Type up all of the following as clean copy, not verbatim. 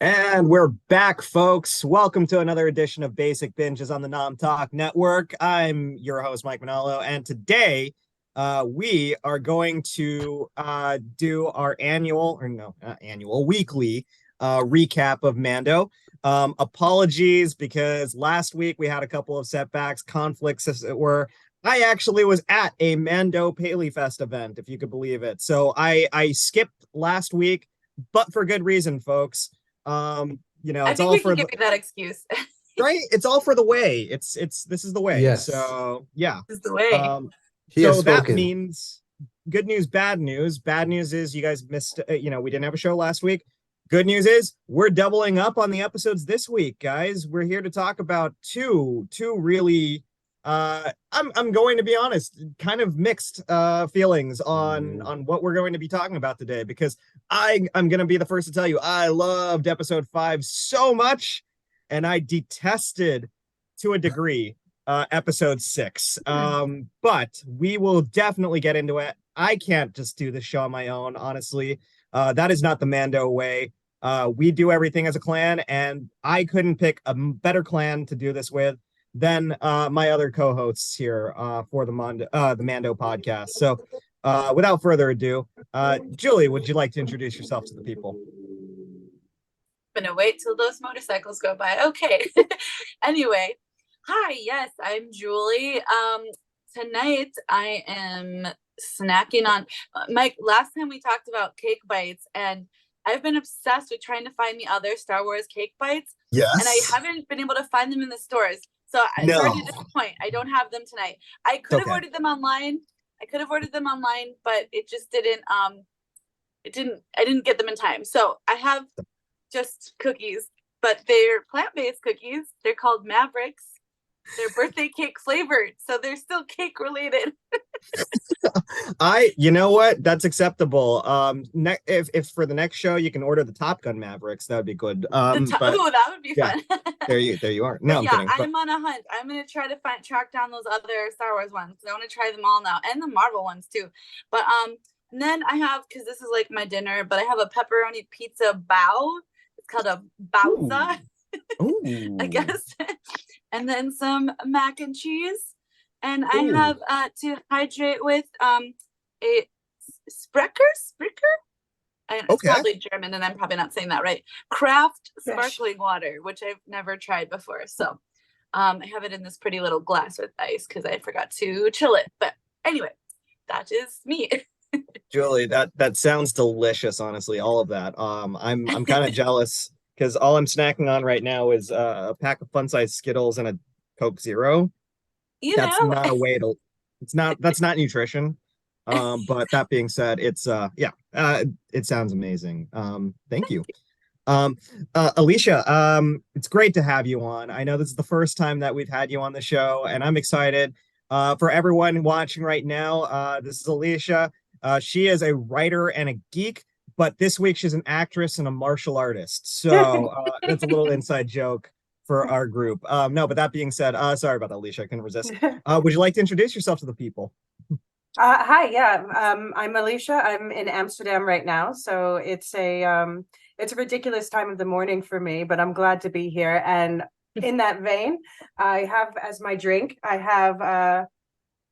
And we're back, folks. Welcome to another edition of Basic Binges on the Nom Talk Network. I'm your host, Mike Manalo, and today we are going to do our weekly recap of Mando. Apologies because last week we had a couple of setbacks, conflicts, as it were. I actually was at a Mando Paley Fest event, if you could believe it. So I skipped last week, but for good reason, folks. I think we can give you that excuse. Right? It's all for the way. This is the way. Yes. So yeah. This is the way. So that means good news, bad news. Bad news is you guys missed, we didn't have a show last week. Good news is we're doubling up on the episodes this week, guys. We're here to talk about two really I'm going to be honest, kind of mixed feelings on what we're going to be talking about today, because I'm going to be the first to tell you I loved episode 5 so much, and I detested to a degree episode 6. But we will definitely get into it. I can't just do this show on my own, honestly. That is not the Mando way. We do everything as a clan, and I couldn't pick a better clan to do this with than my other co-hosts here for the Mando podcast. So without further ado, Julie, would you like to introduce yourself to the people? I'm gonna wait till those motorcycles go by. Okay. Anyway, hi, yes, I'm Julie. Tonight I am snacking on Mike. Last time we talked about cake bites, and I've been obsessed with trying to find the other Star Wars cake bites. Yes. And I haven't been able to find them in the stores. So sorry to disappoint. I don't have them tonight. I could have ordered them online. But it just didn't I didn't get them in time. So I have just cookies, but they're plant-based cookies. They're called Mavericks. They're birthday cake flavored, so they're still cake related. You know what? That's acceptable. If for the next show you can order the Top Gun Mavericks, that would be good. That would be fun. There you are. No, yeah, I'm on a hunt. I'm gonna try to track down those other Star Wars ones. I want to try them all now, and the Marvel ones too. But and then I have, because this is like my dinner, but I have a pepperoni pizza bao. It's called a bauza. Ooh. I guess. And then some mac and cheese. And I have to hydrate with a Sprecher? It's probably German, and I'm probably not saying that right. Craft sparkling water, which I've never tried before. So I have it in this pretty little glass with ice because I forgot to chill it. But anyway, that is me. Julie, that sounds delicious, honestly, all of that. I'm kind of jealous because all I'm snacking on right now is a pack of fun-sized Skittles and a Coke Zero. That's not a way to. That's not nutrition. But that being said, it sounds amazing. Thank you. Elysia, it's great to have you on. I know this is the first time that we've had you on the show, and I'm excited. For everyone watching right now, this is Elysia. She is a writer and a geek, but this week she's an actress and a martial artist. So that's a little inside joke for our group. No, but that being said, sorry about that, Elysia. I couldn't resist. Would you like to introduce yourself to the people? Hi, yeah. I'm Elysia. I'm in Amsterdam right now, so it's a ridiculous time of the morning for me, but I'm glad to be here. And in that vein, I have as my drink, I have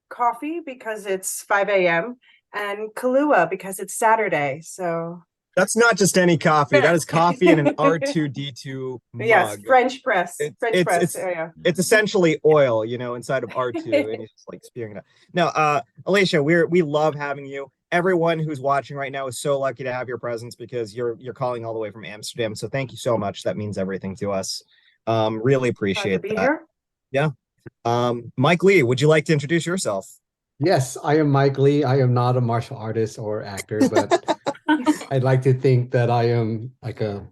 coffee because it's 5 a.m. and Kahlua because it's Saturday. So that's not just any coffee. That is coffee in an R2D2 mug. Yes, French press. It's essentially oil, inside of R2, and he's just like spewing it out. Now, Elysia, we love having you. Everyone who's watching right now is so lucky to have your presence because you're calling all the way from Amsterdam. So thank you so much. That means everything to us. Really appreciate that. Here. Yeah. Mike Lee, would you like to introduce yourself? Yes, I am Mike Lee. I am not a martial artist or actor, but I'd like to think that I am like a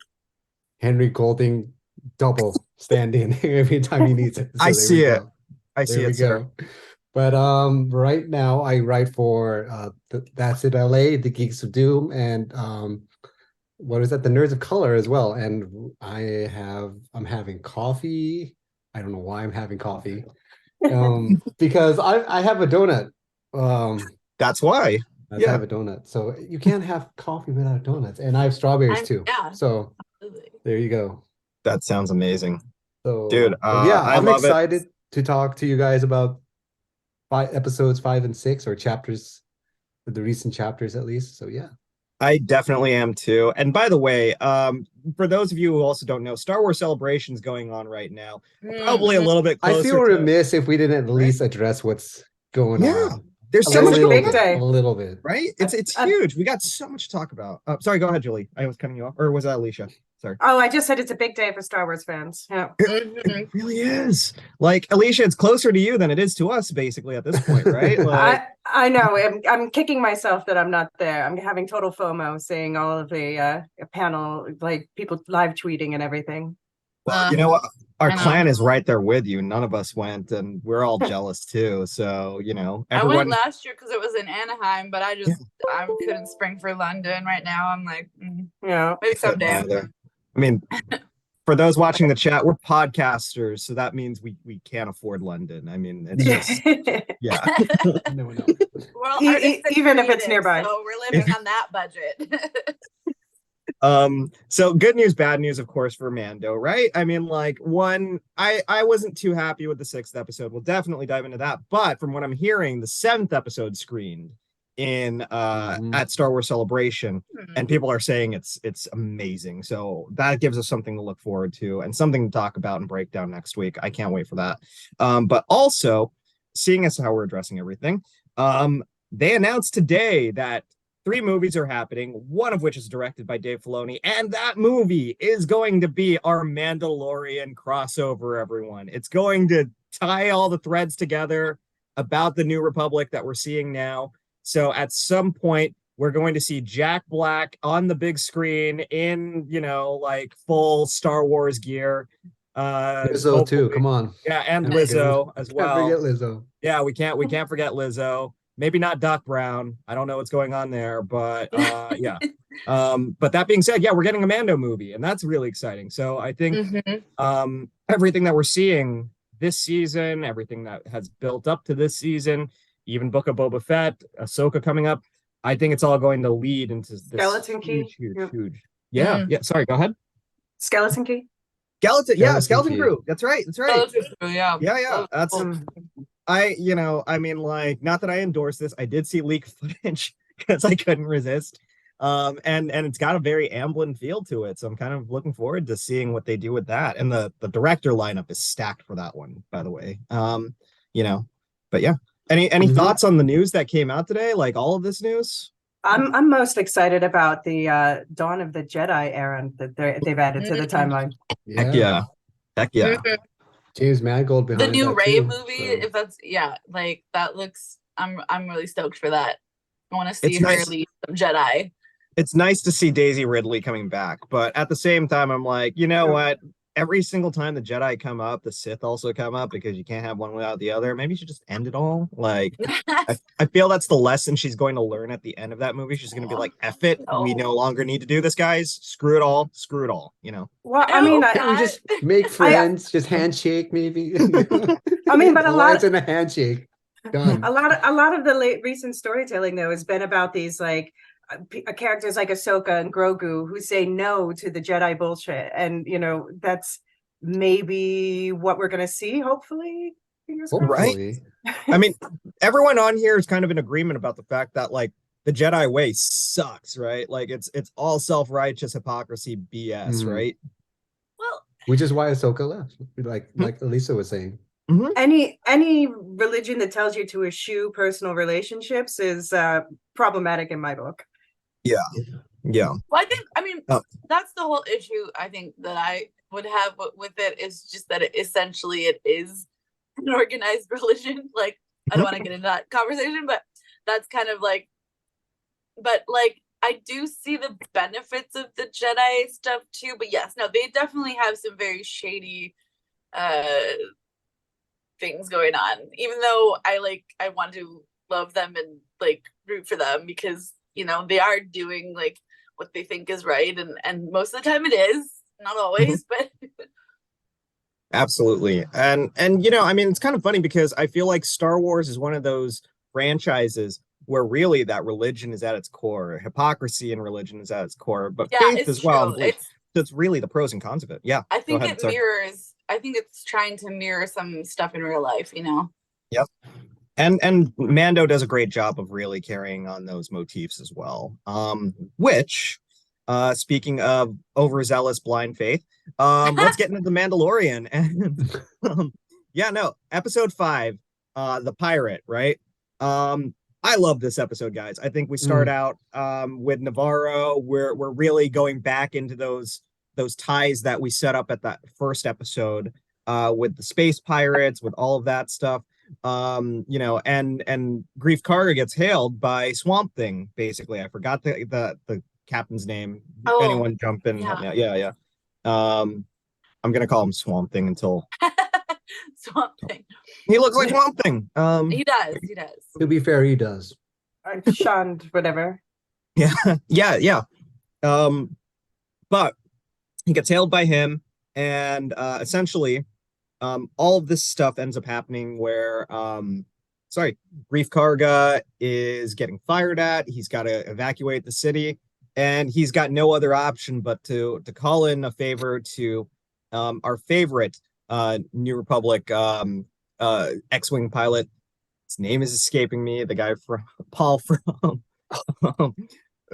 Henry Golding double stand-in every time he needs it. So I see it. Sir. But right now I write for That's It LA, the Geeks of Doom, and what is that? The Nerds of Color as well. And I'm having coffee. I don't know why I'm having coffee. Because I have a donut. That's why. I have a donut. So you can't have coffee without donuts. And I have strawberries too. Yeah. So there you go. That sounds amazing. So dude, yeah, I I'm love excited to talk to you guys about episodes 5 and 6, or chapters, the recent chapters at least. So yeah. I definitely am too. And by the way, for those of you who also don't know, Star Wars Celebration's going on right now. Probably a little bit closer. I feel remiss if we didn't at least address what's going on. There's so much big day. A little bit. Right? It's huge. We got so much to talk about. Sorry, go ahead, Julie. I was cutting you off. Or was that Elysia? Sorry. Oh, I just said it's a big day for Star Wars fans. Yeah. It really is. Like, Elysia, it's closer to you than it is to us, basically, at this point, right? Like, I know. I'm kicking myself that I'm not there. I'm having total FOMO seeing all of the panel, like people live tweeting and everything. well, you know what? Our clan is right there with you. None of us went, and we're all jealous too. So, everyone... I went last year because it was in Anaheim, but I couldn't spring for London right now. I'm like, maybe someday. I mean, for those watching the chat, we're podcasters, so that means we can't afford London. I mean, it's just No. Well, even if it's nearby. So we're living on that budget. So good news, bad news, of course, for Mando, right? I mean, like, I wasn't too happy with the 6th episode. We'll definitely dive into that. But from what I'm hearing, the 7th episode screened in at Star Wars Celebration, and people are saying it's amazing. So that gives us something to look forward to and something to talk about and break down next week. I can't wait for that. But also, seeing as how we're addressing everything, they announced today that 3 movies are happening, one of which is directed by Dave Filoni, and that movie is going to be our Mandalorian crossover, everyone. It's going to tie all the threads together about the New Republic that we're seeing now. So at some point, we're going to see Jack Black on the big screen in, like, full Star Wars gear. Lizzo too, come on. Yeah, and Lizzo as well. Can't forget Lizzo. Yeah, we can't forget Lizzo. Maybe not Doc Brown. I don't know what's going on there, but yeah. But that being said, yeah, we're getting a Mando movie, and that's really exciting. So I think everything that we're seeing this season, everything that has built up to this season, even Book of Boba Fett, Ahsoka coming up, I think it's all going to lead into this Skeleton Key. Huge. Yeah. Sorry, go ahead. Skeleton Key. Skeleton Crew. That's right. Skeleton Crew, yeah. Yeah. That's I mean, like, not that I endorse this. I did see leak footage because I couldn't resist. And it's got a very Amblin feel to it. So I'm kind of looking forward to seeing what they do with that. And the director lineup is stacked for that one, by the way. But yeah. Any thoughts on the news that came out today? Like, all of this news? I'm most excited about the Dawn of the Jedi era that they've added to the timeline. Heck yeah. James Mangold behind the new Rey movie. So. If that's like that looks. I'm really stoked for that. I want to see her lead some Jedi. It's nice to see Daisy Ridley coming back, but at the same time, I'm like, you know what? Every single time the Jedi come up, the Sith also come up, because you can't have one without the other. Maybe you should just end it all. Like, I feel that's the lesson she's going to learn at the end of that movie. She's going to be like, F it. We no longer need to do this, guys. Screw it all. Well, I mean, I just make friends, just handshake, maybe. I mean, but a lot in a handshake. Done. A lot of the recent storytelling, though, has been about these, like, characters like Ahsoka and Grogu who say no to the Jedi bullshit, and that's maybe what we're gonna see. Hopefully, right? I mean, everyone on here is kind of in agreement about the fact that, like, the Jedi way sucks, right? Like, it's all self-righteous hypocrisy BS, right? Well, which is why Ahsoka left, like Elysia was saying. Any religion that tells you to eschew personal relationships is problematic in my book. Yeah. Well, I mean, that's the whole issue. I think that I would have with it is just that it is an organized religion. Like, I don't want to get into that conversation, but that's kind of like, but like, I do see the benefits of the Jedi stuff too. But yes, no, they definitely have some very shady things going on, even though I want to love them and like root for them, because they are doing like what they think is right, and most of the time it is, not always, but Absolutely. And you know, I mean, it's kind of funny because I feel like Star Wars is one of those franchises where really that religion is at its core, hypocrisy in religion is at its core, but yeah, faith it's as well. true. It's really the pros and cons of it. Yeah. I Go think ahead. it Sorry. mirrors. I think it's trying to mirror some stuff in real life, you know. Yep. And Mando does a great job of really carrying on those motifs as well. Which speaking of overzealous blind faith, let's get into the Mandalorian. And yeah, no, episode 5, the pirate, right? I love this episode, guys. I think we start out with Navarro. We're really going back into those ties that we set up at that first episode with the space pirates, with all of that stuff. You know, and Grief Karga gets hailed by Swamp Thing, basically. I forgot the captain's name. Oh, anyone jump in? yeah. Yeah. I'm gonna call him Swamp Thing until Swamp Thing. he looks like Swamp Thing. He does. To be fair, he does. Sean, whatever. Yeah. But he gets hailed by him, and essentially all of this stuff ends up happening where Grief Karga is getting fired at. He's got to evacuate the city, and he's got no other option but to call in a favor to our favorite New Republic X-Wing pilot. His name is escaping me. The guy from Paul from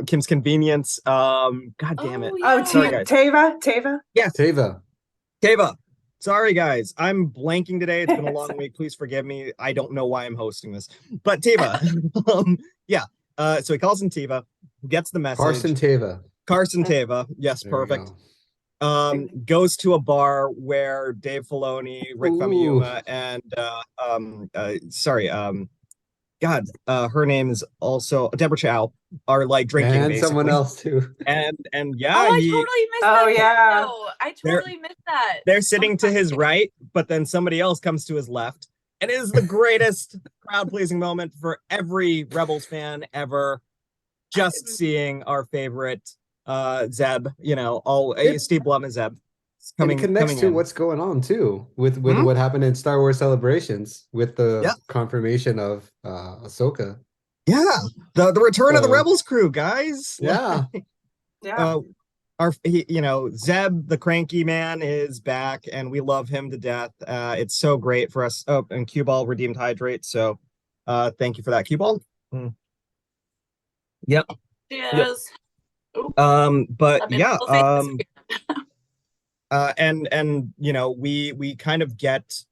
Kim's Convenience. God damn it. Yeah. Sorry, Teva. Yes, Teva. Sorry, guys. I'm blanking today. It's been a long week. Please forgive me. I don't know why I'm hosting this. But Teva. Yeah. So he calls in Teva, gets the message. Carson Teva. Yes, There perfect. Goes to a bar where Dave Filoni, Rick Famuyiwa, and her name is also Deborah Chow, are like drinking, and basically. someone else too. And yeah, I totally missed that. Oh, yeah. I totally missed that. they're sitting to his right, but then somebody else comes to his left. It is the greatest crowd-pleasing moment for every Rebels fan ever. Just seeing our favorite Zeb, you know, Steve Blum and Zeb Coming to in. What's going on too with what happened in Star Wars Celebrations with the confirmation of Ahsoka. Yeah, the return of the Rebels crew, guys. Yeah, Zeb, the cranky man, is back, and we love him to death. It's so great for us. Oh, and Cue Ball redeemed Hydrate, so thank you for that, Cue Ball. Yep. Yes. But yeah, and you know, we kind of get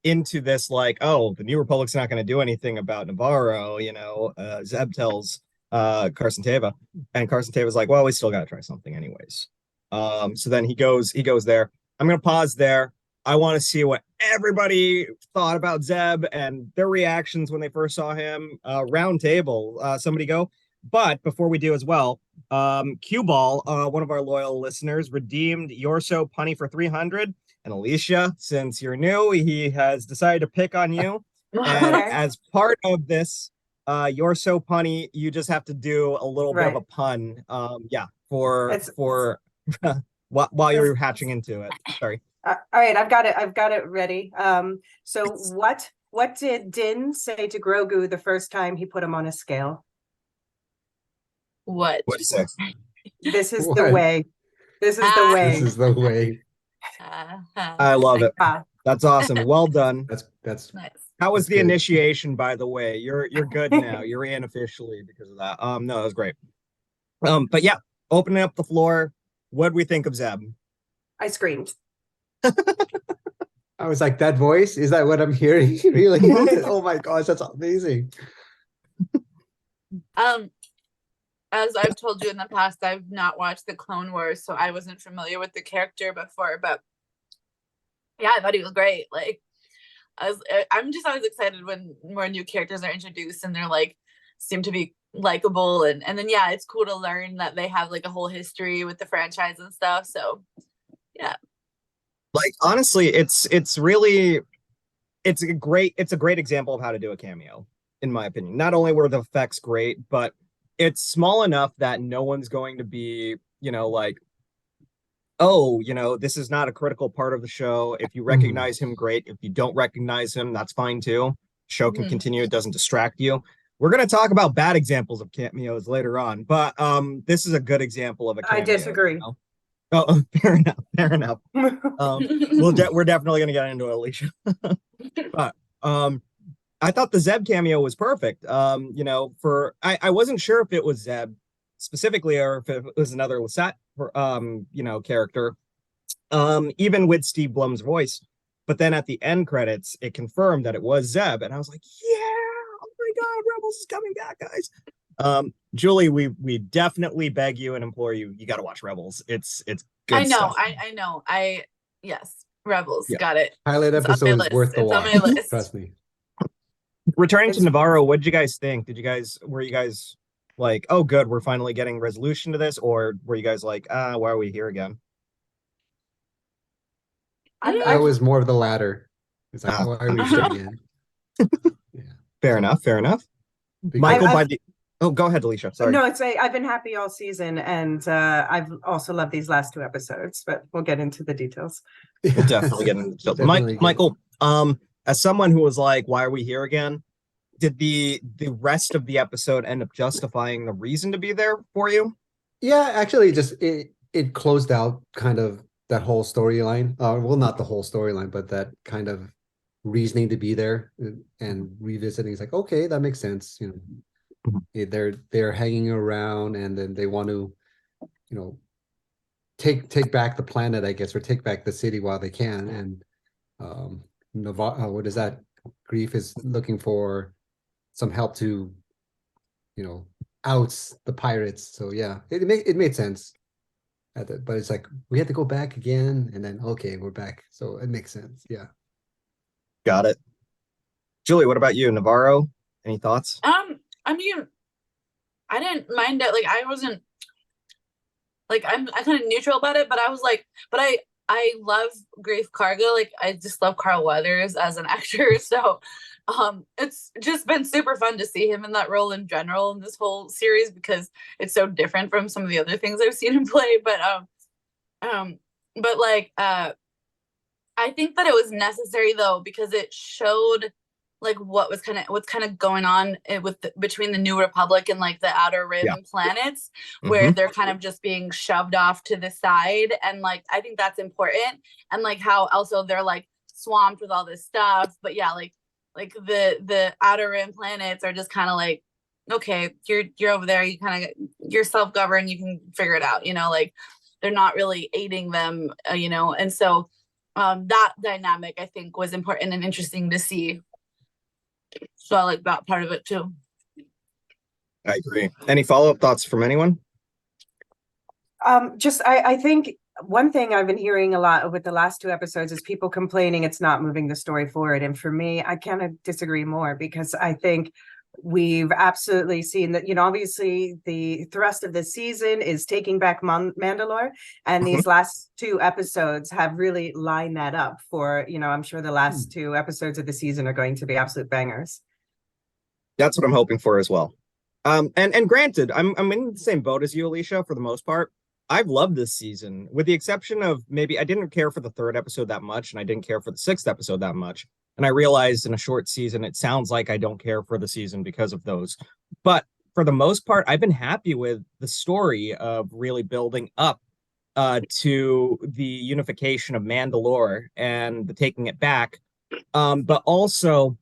into this like, oh, the New Republic's not going to do anything about Navarro, you know. Zeb tells Carson Teva, and Carson Teva's like, well, we still got to try something anyways. So then he goes there. I'm going to pause there. I want to see what everybody thought about Zeb and their reactions when they first saw him. Round table, somebody go. But before we do as well, Cue Ball, one of our loyal listeners, redeemed You're So Punny for 300. And Elysia, since you're new, he has decided to pick on you. And as part of this, You're So Punny, you just have to do a little bit of a pun. For while you're hatching into it. Sorry. All right, I've got it ready. So what did Din say to Grogu the first time he put him on a scale? What? What'd you say? This is the way. This is the way. This is the way. I love it. That's awesome. Well done. That's nice. How was the initiation, by the way? You're good now. You're in officially because of that. No, that was great. But yeah, opening up the floor. What'd we think of Zeb? I screamed. I was like, that voice? Is that what I'm hearing? Really? Oh my gosh, that's amazing. As I've told you in the past, I've not watched the Clone Wars, so I wasn't familiar with the character before. But yeah, I thought he was great. Like, I'm just always excited when more new characters are introduced and they're like seem to be likable, and then yeah, it's cool to learn that they have like a whole history with the franchise and stuff. So yeah, like honestly, it's a great example of how to do a cameo, in my opinion. Not only were the effects great, but it's small enough that no one's going to be, like, oh, this is not a critical part of the show. If you recognize him, great. If you don't recognize him, that's fine too. Show can continue. It doesn't distract you. We're going to talk about bad examples of cameos later on, but this is a good example of a cameo. I disagree. Oh, fair enough. Fair enough. We're definitely going to get into it, Elysia. But I thought the Zeb cameo was perfect. I wasn't sure if it was Zeb specifically or if it was another Lasat character, even with Steve Blum's voice. But then at the end credits, it confirmed that it was Zeb, and I was like, yeah, oh my God, Rebels is coming back, guys. Julie, we definitely beg you and implore you, you got to watch Rebels. It's good I know, stuff. I know. Yes, Rebels, got it. Pilot episode is worth the watch. Trust me. Returning to Navarro, what did you guys think? Were you guys like, oh, good, we're finally getting resolution to this, or were you guys like, why are we here again? I was more of the latter. It's like, why are we here again? Yeah. Fair enough. Michael, go ahead, Elysia. Sorry. No, I've been happy all season, and I've also loved these last 2 episodes, but we'll get into the details. We'll definitely get into the details. Michael, as someone who was like, why are we here again? Did the rest of the episode end up justifying the reason to be there for you? Yeah, actually, just it closed out kind of that whole storyline. Well, not the whole storyline, but that kind of reasoning to be there and revisiting. It's like, okay, that makes sense. They're hanging around, and then they want to, take back the planet, I guess, or take back the city while they can. And what is that? Grief is looking for some help to, oust the pirates. So yeah, it made sense. But it's like we had to go back again, and then okay, we're back. So it makes sense. Yeah. Got it. Julie, what about you? Navarro, any thoughts? I mean, I didn't mind it. Like, I wasn't like, I'm kind of neutral about it, but I was like, but I love Grief Karga. Like, I just love Carl Weathers as an actor. So it's just been super fun to see him in that role in general in this whole series, because it's so different from some of the other things I've seen him play. But I think that it was necessary though, because it showed like what's kind of going on between the New Republic and like the Outer Rim planets, where they're kind of just being shoved off to the side. And like, I think that's important. And like how also they're like swamped with all this stuff. But yeah, like the Outer Rim planets are just kind of like, okay, you're over there, you're self-governed, you can figure it out, like they're not really aiding them, and so that dynamic I think was important and interesting to see. So I like that part of it too. I agree. Any follow-up thoughts from anyone? I think one thing I've been hearing a lot with the last 2 episodes is people complaining it's not moving the story forward. And for me, I kind of disagree more, because I think we've absolutely seen that, obviously the thrust of the season is taking back Mandalore. And these last 2 episodes have really lined that up for, I'm sure the last 2 episodes of the season are going to be absolute bangers. That's what I'm hoping for as well. And granted, I'm in the same boat as you, Elysia, for the most part. I've loved this season, with the exception of maybe I didn't care for the 3rd episode that much, and I didn't care for the 6th episode that much. And I realized in a short season, it sounds like I don't care for the season because of those. But for the most part, I've been happy with the story of really building up to the unification of Mandalore and the taking it back. But also,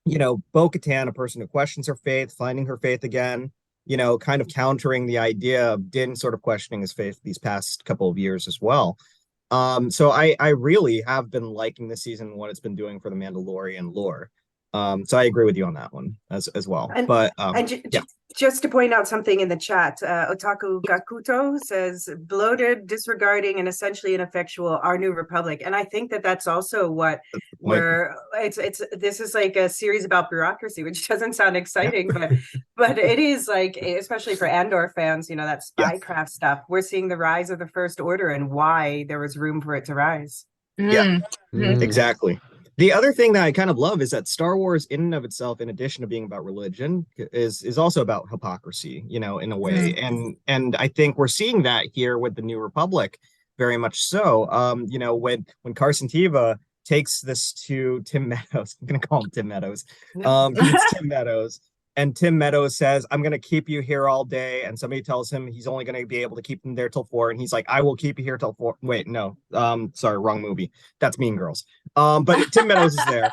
Bo-Katan, a person who questions her faith, finding her faith again, kind of countering the idea of Din sort of questioning his faith these past couple of years as well. So I really have been liking this season and what it's been doing for the Mandalorian lore. So I agree with you on that one as well. Just to point out something in the chat, Otaku Gakuto says bloated, disregarding, and essentially ineffectual our New Republic. And I think that that's also what this is like a series about bureaucracy, which doesn't sound exciting, but it is, like, especially for Andor fans, that spycraft stuff. We're seeing the rise of the First Order and why there was room for it to rise. Exactly. The other thing that I kind of love is that Star Wars, in and of itself, in addition to being about religion, is also about hypocrisy, you know, in a way. And I think we're seeing that here with the New Republic, very much so. You know, when Carson Teva takes this to Tim Meadows, I'm gonna call him Tim Meadows. It's Tim Meadows, and Tim Meadows says, "I'm gonna keep you here all day," and somebody tells him he's only gonna be able to keep him there till 4, and he's like, "I will keep you here till 4." Wait, no, sorry, wrong movie. That's Mean Girls. But Tim Meadows is there,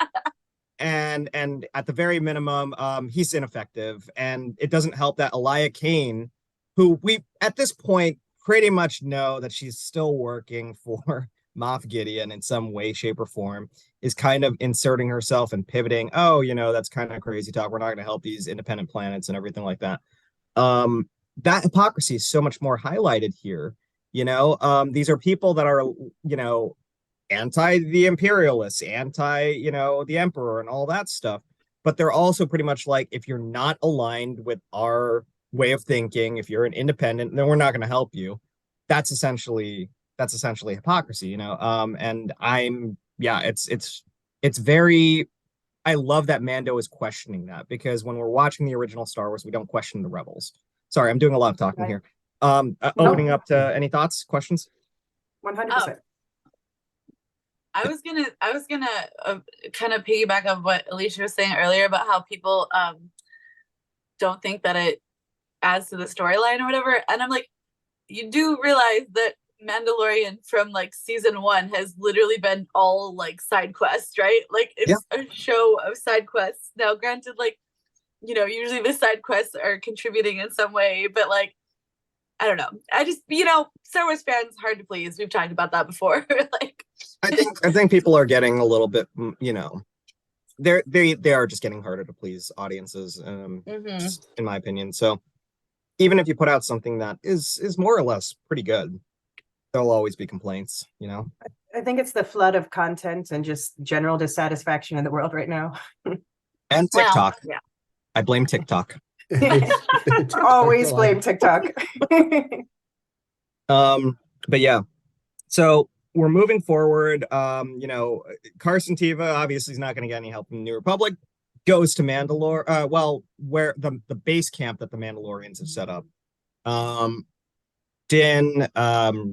and at the very minimum, he's ineffective, and it doesn't help that Elia Kane, who we at this point pretty much know that she's still working for Moff Gideon in some way, shape, or form, is kind of inserting herself and pivoting. Oh, you know, that's kind of crazy talk. We're not going to help these independent planets and everything like that. That hypocrisy is so much more highlighted here. You know, these are people that are, you know, anti the imperialists, anti, you know, the emperor and all that stuff. But they're also pretty much like, if you're not aligned with our way of thinking, if you're an independent, then we're not going to help you. That's essentially hypocrisy, you know. And it's very, I love that Mando is questioning that, because when we're watching the original Star Wars, we don't question the rebels. Sorry, I'm doing a lot of talking here. Opening up to any thoughts, questions? 100%. I was gonna kind of piggyback on what Elysia was saying earlier about how people don't think that it adds to the storyline or whatever, and I'm like, you do realize that Mandalorian from like season 1 has literally been all like side quests, right? Like it's a show of side quests. Now, granted, like, you know, usually the side quests are contributing in some way, but like, I don't know. I just, you know, Star Wars fans hard to please. We've talked about that before. Like, I think people are getting a little bit, you know, they are just getting harder to please audiences, just in my opinion. So even if you put out something that is more or less pretty good, there'll always be complaints, you know. I think it's the flood of content and just general dissatisfaction in the world right now. And TikTok. Well, yeah. I blame TikTok. Always blame TikTok. But yeah, so we're moving forward. You know, Carson Teva obviously is not going to get any help from the New Republic. Goes to Mandalore. Well, where the base camp that the Mandalorians have set up. Din,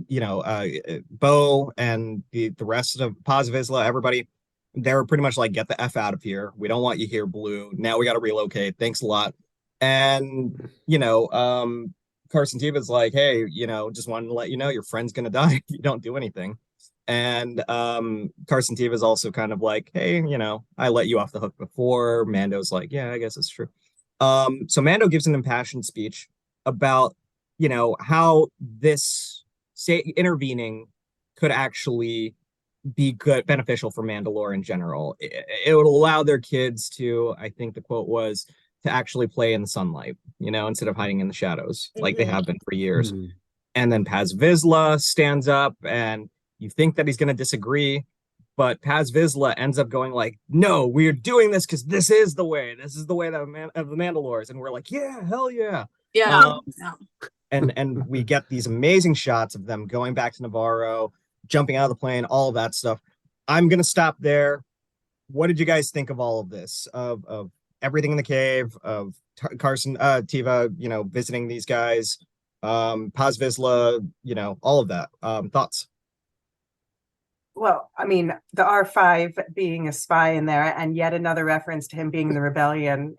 you know, Bo and the rest of Paz Vizsla, everybody, they're pretty much like, get the F out of here. We don't want you here, Blue. Now we got to relocate. Thanks a lot. And, you know, Carson Teva's like, hey, you know, just wanted to let you know your friend's going to die if you don't do anything. And Carson Teva is also kind of like, hey, you know, I let you off the hook before. Mando's like, yeah, I guess it's true. So Mando gives an impassioned speech about, you know, how this intervening could actually be good, beneficial for Mandalore in general. It would allow their kids to, I think the quote was, to actually play in the sunlight, you know, instead of hiding in the shadows like they have been for years. And then Paz Vizsla stands up, and you think that he's going to disagree, but Paz Vizsla ends up going like, no, we're doing this because this is the way. This is the way that of the Mandalores. And we're like, yeah, hell yeah. Yeah. And we get these amazing shots of them going back to Navarro, jumping out of the plane, all of that stuff. I'm going to stop there. What did you guys think of all of this? Of everything in the cave, of Carson Teva, you know, visiting these guys, Paz Vizsla, you know, all of that. Thoughts? Well, I mean, the R5 being a spy in there, and yet another reference to him being in the rebellion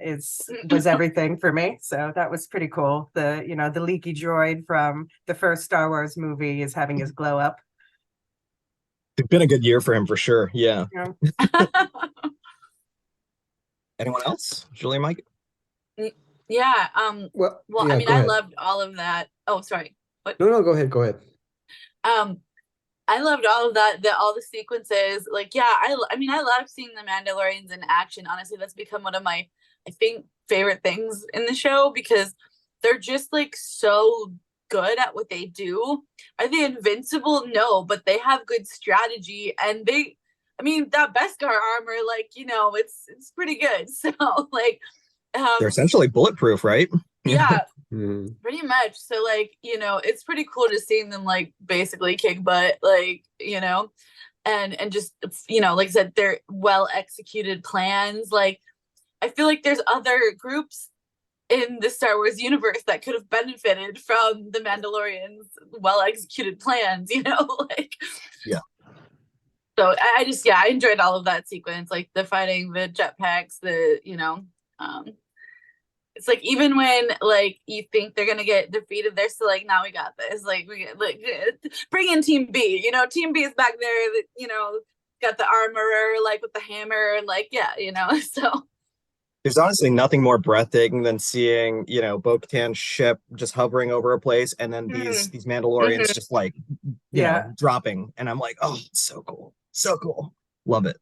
was everything for me. So that was pretty cool. The, you know, the leaky droid from the first Star Wars movie is having his glow up. It's been a good year for him for sure. Yeah. Anyone else? Julie, Mike? Yeah. Well, I mean, I loved all of that. Oh, sorry. What? No, go ahead. I loved all of that, all the sequences. Like, yeah, I mean, I love seeing the Mandalorians in action. Honestly, that's become one of my, I think, favorite things in the show, because they're just like so good at what they do. Are they invincible? No, but they have good strategy, and I mean, that Beskar armor, like, you know, it's pretty good. So like, they're essentially bulletproof, right? Yeah. Pretty much. So like, you know, it's pretty cool to see them like basically kick butt, like, you know. and just, you know, like I said, they're well executed plans. Like, I feel like there's other groups in the Star Wars universe that could have benefited from the Mandalorians' well executed plans, you know, like, yeah. So I enjoyed all of that sequence, like the fighting, the jetpacks, the, you know, it's like, even when like you think they're gonna get defeated, they're still like, now we got this. Like, bring in Team B. You know, Team B is back there. That, you know, got the armorer like with the hammer, and like, yeah, you know. So there's honestly nothing more breathtaking than seeing, you know, Bo-Katan's ship just hovering over a place, and then these Mandalorians just like, you know, dropping, and I'm like, oh, so cool, so cool, love it.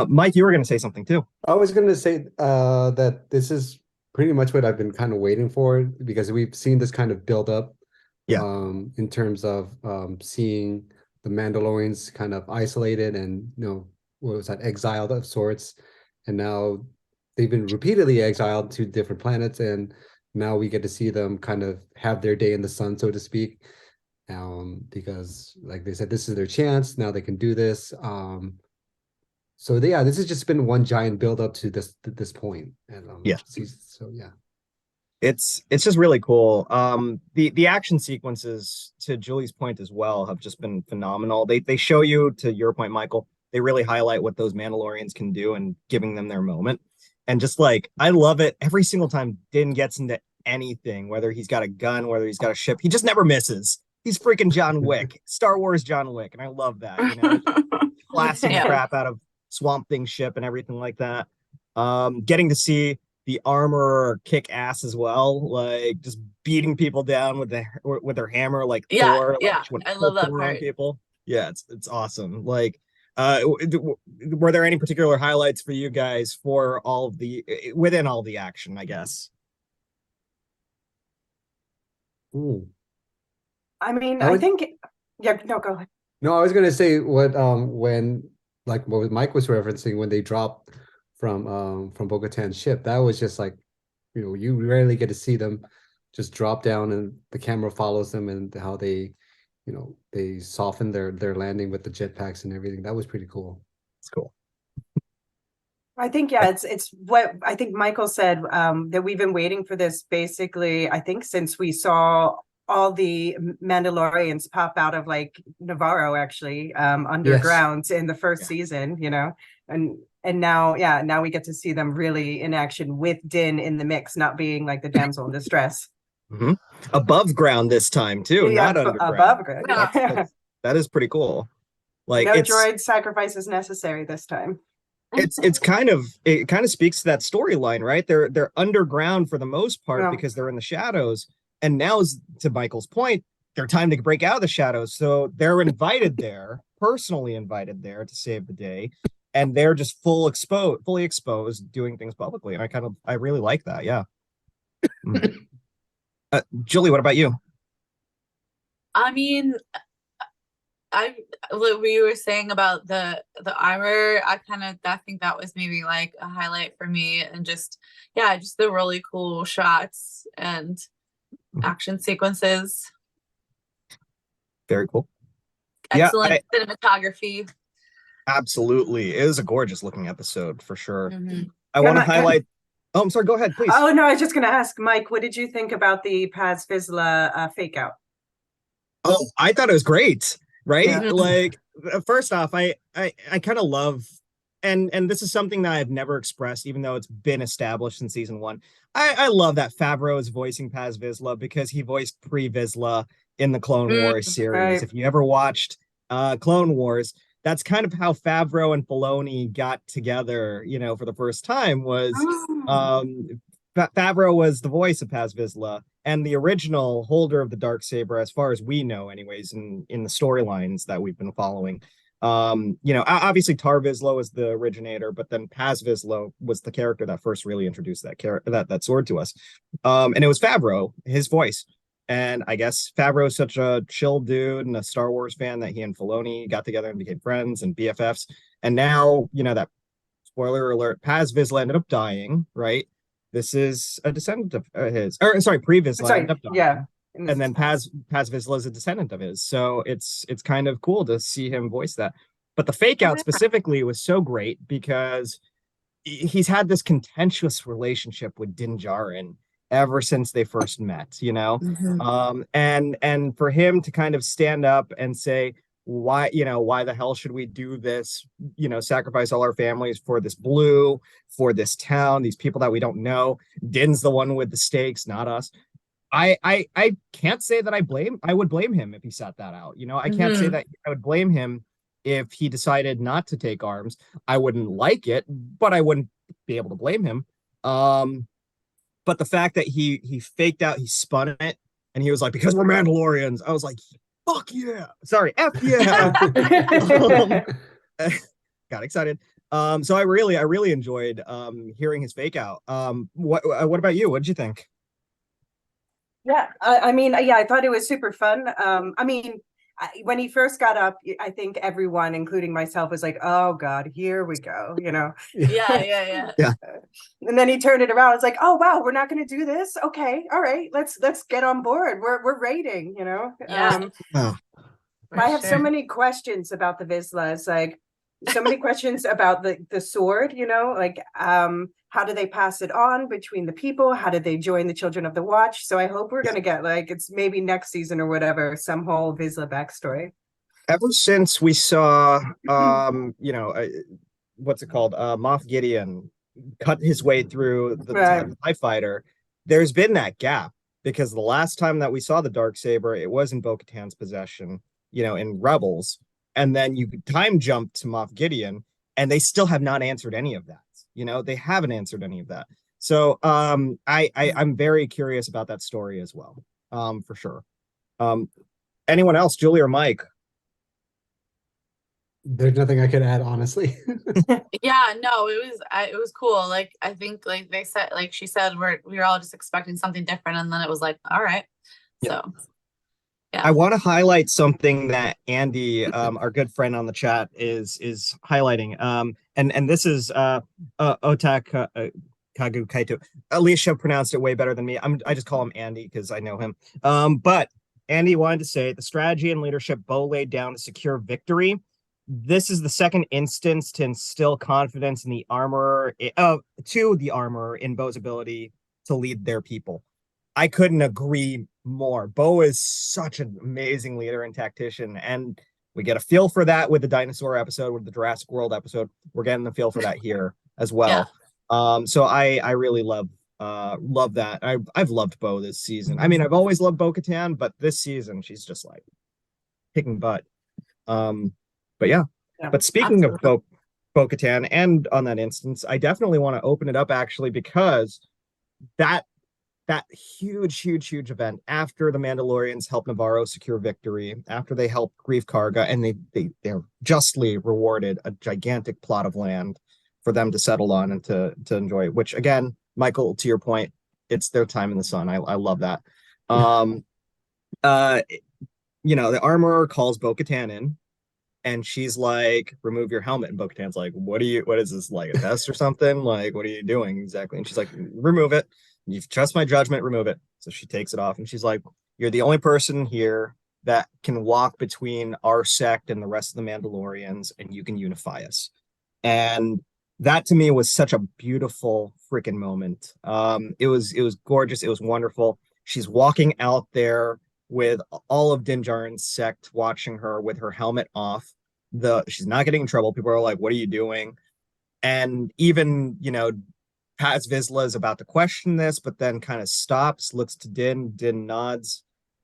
Mike, you were gonna say something too. I was gonna say that this is pretty much what I've been kind of waiting for, because we've seen this kind of build up, in terms of seeing the Mandalorians kind of isolated and, you know, what was that, exiled of sorts, and now they've been repeatedly exiled to different planets, and now we get to see them kind of have their day in the sun, so to speak, because like they said, this is their chance. Now they can do this. So yeah, this has just been one giant build up to this point, and so yeah, it's just really cool. The action sequences, to Julie's point as well, have just been phenomenal. They show you, to your point, Michael, they really highlight what those Mandalorians can do and giving them their moment. And just like, I love it every single time Din gets into anything, whether he's got a gun, whether he's got a ship, he just never misses. He's freaking John Wick, Star Wars John Wick, and I love that. You know, blasting the crap out of Swamp Thing ship and everything like that. Getting to see the armorer kick ass as well, like just beating people down with their hammer, like Thor. I love that part. People. Yeah, it's awesome. Like, were there any particular highlights for you guys for within all the action, I guess? Ooh. I mean, I think, yeah, no, go ahead. No, I was gonna say when, like what Mike was referencing, when they dropped from Bo-Katan's ship, that was just like, you know, you rarely get to see them just drop down and the camera follows them, and how they, you know, they soften their landing with the jetpacks and everything. That was pretty cool. It's cool. I think, yeah, it's what I think Michael said, that we've been waiting for this basically, I think, since we saw all the Mandalorians pop out of like Navarro, actually, underground in the first season, you know, and now, now we get to see them really in action with Din in the mix, not being like the damsel in distress. Above ground this time too, not underground. Above ground. That is pretty cool. Like, no droid sacrifices necessary this time. It kind of speaks to that storyline, right? They're underground for the most part because they're in the shadows. And now, to Michael's point, they're time to break out of the shadows. So they're invited there, personally invited there to save the day. And they're just fully exposed, doing things publicly. And I really like that. Yeah. Julie, what about you? I mean, what you were saying about the armor, I think that was maybe like a highlight for me, and just the really cool shots and action sequences. Very cool. Excellent cinematography. Absolutely. It was a gorgeous looking episode for sure. I want to highlight. Oh, I'm sorry. Go ahead, please. Oh, no, I was just going to ask, Mike, what did you think about the Paz Vizsla fake out? Oh, I thought it was great. Right? Like, first off, I kind of love, and this is something that I've never expressed, even though it's been established in season 1. I love that Favreau is voicing Paz Vizsla, because he voiced Pre-Vizsla in the Clone Wars series. Right. If you ever watched Clone Wars, that's kind of how Favreau and Filoni got together, you know, for the first time. Was Favreau was the voice of Paz Vizsla and the original holder of the Darksaber, as far as we know, anyways, in the storylines that we've been following. You know, obviously Tar Vizsla was the originator, but then Paz Vizsla was the character that first really introduced that sword to us. And it was Favreau, his voice. And I guess Favreau is such a chill dude and a Star Wars fan that he and Filoni got together and became friends and BFFs. And now, you know, that, spoiler alert, Paz Vizsla ended up dying, right? This is a descendant of his, or sorry, Pre-Vizsla ended up dying. Yeah. And then Paz Vizsla is a descendant of his. So it's kind of cool to see him voice that. But the fake out specifically was so great because he's had this contentious relationship with Din Djarin ever since they first met, you know. And for him to kind of stand up and say, why, you know, why the hell should we do this, you know, sacrifice all our families for this blue, for this town, these people that we don't know. Din's the one with the stakes, not us. I can't say that I would blame him if he sat that out. You know, I can't say that I would blame him if he decided not to take arms. I wouldn't like it, but I wouldn't be able to blame him. But the fact that he faked out, he spun it, and he was like, because we're Mandalorians. I was like, fuck yeah. Sorry, F yeah. Got excited. So I really enjoyed hearing his fake out. What about you? What did you think? Yeah, I mean, yeah, I thought it was super fun. I mean, when he first got up, I think everyone, including myself, was like, "Oh God, here we go," you know. Yeah. And then he turned it around. It's like, "Oh wow, we're not going to do this. Okay, all right, let's get on board. We're raiding," you know. Yeah. I have so many questions about the Vizslas, like so many questions about the sword, you know, like how do they pass it on between the people? How did they join the Children of the Watch? So I hope we're going to get, like, it's maybe next season or whatever, some whole Vizsla backstory. Ever since we saw, you know, what's it called? Moff Gideon cut his way through the TIE fighter, there's been that gap because the last time that we saw the Darksaber, it was in Bo-Katan's possession, you know, in Rebels. And then you time jump to Moff Gideon, and they still have not answered any of that. You know, they haven't answered any of that. So I'm very curious about that story as well, for sure. Anyone else, Julie or Mike? There's nothing I could add, honestly. Yeah, no, it was cool. Like, I think, like they said, like she said, we were all just expecting something different, and then it was like, all right. So yeah. I want to highlight something that Andy, our good friend on the chat, is highlighting. And this is Otak Kagu Kaito. Elysia pronounced it way better than me. I just call him Andy because I know him. But Andy wanted to say the strategy and leadership Bo laid down to secure victory. This is the second instance to instill confidence in the armorer, to the armorer in Bo's ability to lead their people. I couldn't agree more. Bo is such an amazing leader and tactician, and we get a feel for that with the dinosaur episode, with the Jurassic World episode. We're getting the feel for that here as well. So I really love that. I've loved Bo this season. I mean, I've always loved Bo-Katan, but this season she's just like kicking butt. But yeah. But speaking of Bo-Katan, and on that instance, I definitely want to open it up actually, because that huge event after the Mandalorians help Navarro secure victory, after they help Grief Karga, and they're justly rewarded a gigantic plot of land for them to settle on and to enjoy, which again, Michael, to your point, it's their time in the sun. I love that. You know, the armorer calls Bo-Katan in, and she's like, remove your helmet. And Bo-Katan's like, what is this, like a test or something? Like, what are you doing exactly? And she's like, remove it. You trust my judgment, remove it. So she takes it off, and she's like, you're the only person here that can walk between our sect and the rest of the Mandalorians, and you can unify us. And that to me was such a beautiful freaking moment. It was gorgeous. It was wonderful. She's walking out there with all of Din Djarin's sect watching her with her helmet off. She's not getting in trouble. People are like, what are you doing? And even, you know, Paz Vizsla is about to question this, but then kind of stops, looks to Din nods,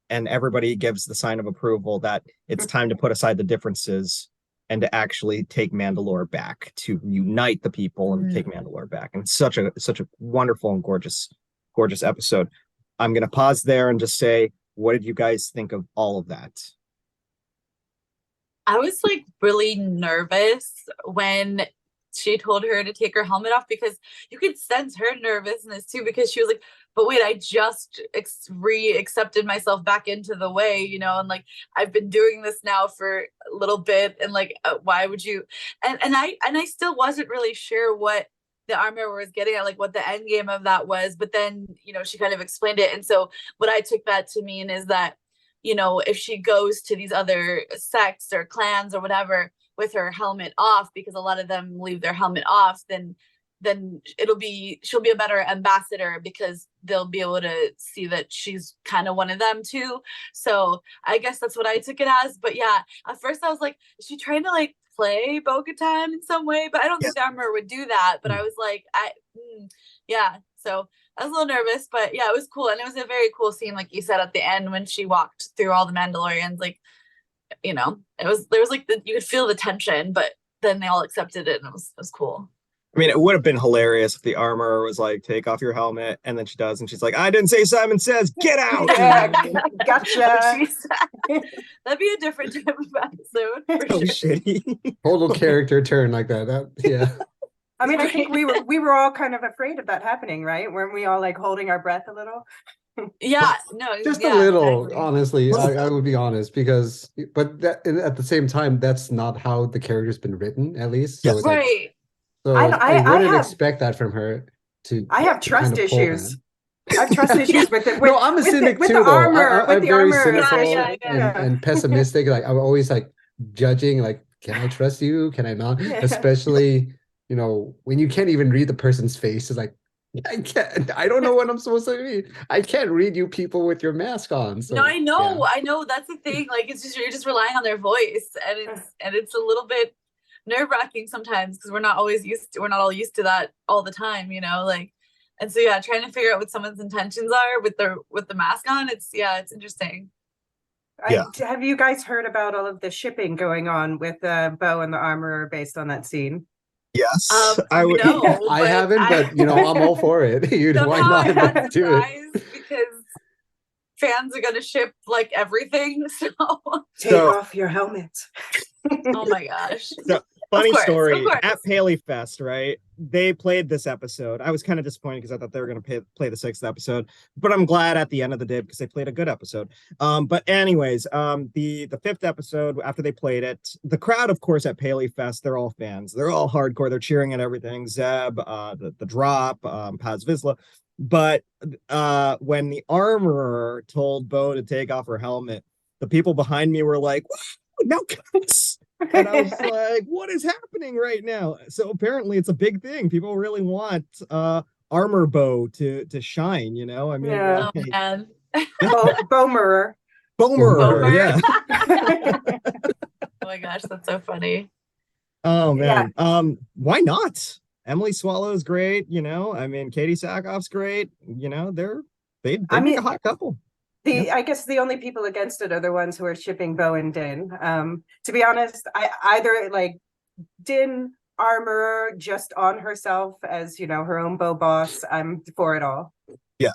and everybody gives the sign of approval that it's time to put aside the differences and to actually take Mandalore back, to unite the people and take Mandalore back. And such a wonderful and gorgeous episode. I'm going to pause there and just say, what did you guys think of all of that? I was like really nervous when she told her to take her helmet off, because you could sense her nervousness too, because she was like, but wait, I just accepted myself back into the way, you know, and like I've been doing this now for a little bit, and like why would you? And I still wasn't really sure what the armor was getting at, like what the end game of that was, but then, you know, she kind of explained it. And so what I took that to mean is that, you know, if she goes to these other sects or clans or whatever with her helmet off, because a lot of them leave their helmet off, then she'll be a better ambassador, because they'll be able to see that she's kind of one of them too. So I guess that's what I took it as. But yeah, at first I was like, is she trying to like play Bo-Katan in some way? But I don't think the armor would do that. But I was like, yeah. So I was a little nervous, but yeah, it was cool. And it was a very cool scene, like you said, at the end when she walked through all the Mandalorians. Like, you know, there was like you could feel the tension, but then they all accepted it, and it was cool. I mean, it would have been hilarious if the armor was like, take off your helmet, and then she does, and she's like, I didn't say Simon Says, get out! Yeah, gotcha. That'd be a different type of episode. So shitty. Total character turn like that. Yeah. I mean, I think we were all kind of afraid of that happening, right? Weren't we all like holding our breath a little? Yeah, no, Just a little, exactly. honestly. I would be honest, but at the same time, that's not how the character's been written, at least. So Yes. Right. So I wouldn't expect that from her to. I have trust kind of pull issues. that. I have trust issues with it. No, I'm a cynic with too, the though. armor, with I'm the very armor. cynical Yeah. and pessimistic. Like I'm always like judging. Like, can I trust you? Can I not? Yeah. Especially, you know, when you can't even read the person's face. It's like, I can't. I don't know what I'm supposed to read. I can't read you people with your mask on. So, No, I know, yeah. I know. That's the thing. Like, it's just you're just relying on their voice, and it's a little bit nerve-wracking sometimes, because we're not all used to that all the time, you know. Like, and so yeah, trying to figure out what someone's intentions are with the mask on. It's interesting. Have you guys heard about all of the shipping going on with Bo and the armorer based on that scene? Yes, I would. No, I haven't, but you know, I'm all for it. Why not do it? Because fans are gonna ship like everything. Take off your helmet. Oh my gosh. So, funny story. of course. At Paley Fest, right? They played this episode. I was kind of disappointed because I thought they were going to play the 6th episode, but I'm glad at the end of the day because they played a good episode. But anyways, the 5th episode, after they played it, the crowd, of course, at Paley Fest, they're all fans. They're all hardcore. They're cheering at everything. Zeb, the drop, Paz Vizsla. But when the armorer told Bo to take off her helmet, the people behind me were like, "No, guys." And I was like, what is happening right now? So apparently it's a big thing. People really want armor Bo to shine, you know? I mean, yeah. Oh man. Bomerer. Bomerer, yeah. Oh my gosh, that's so funny. Oh man. Yeah. Why not? Emily Swallow's great, you know. I mean, Katie Sackhoff's great. You know, they'd make a hot couple. I guess the only people against it are the ones who are shipping Bo and Din. To be honest, I either like Din armorer just on herself as, you know, her own Bo boss. I'm for it all. Yeah.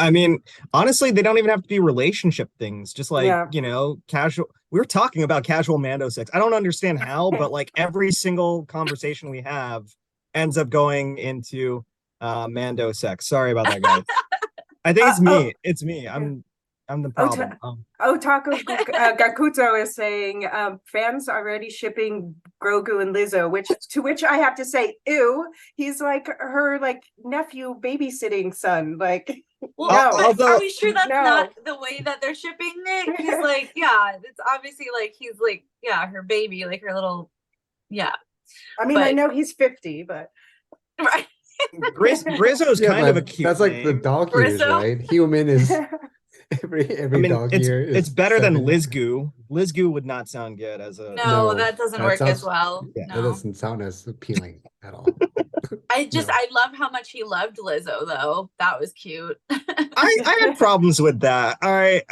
I mean, honestly, they don't even have to be relationship things. Just like, you know, casual. We were talking about casual Mando sex. I don't understand how, but like every single conversation we have ends up going into Mando sex. Sorry about that, guys. I think it's me. It's me. I'm the problem. Taco Gakuto is saying fans already shipping Grogu and Lizzo, which I have to say, ew, he's like her like nephew babysitting son. Like, well, no. Are we sure that's not the way that they're shipping it? Because like, yeah, it's obviously like he's like, yeah, her baby, like her little, yeah. I mean, I know he's 50, but right. Brizzo's kind of a cute. That's like the dog years, right? Human is every dog year. It's better than Lizgu. Lizgu would not sound good as a. No, that doesn't work as well. Yeah, no. That doesn't sound as appealing at all. I love how much he loved Lizzo, though. That was cute. I had problems with that. All right.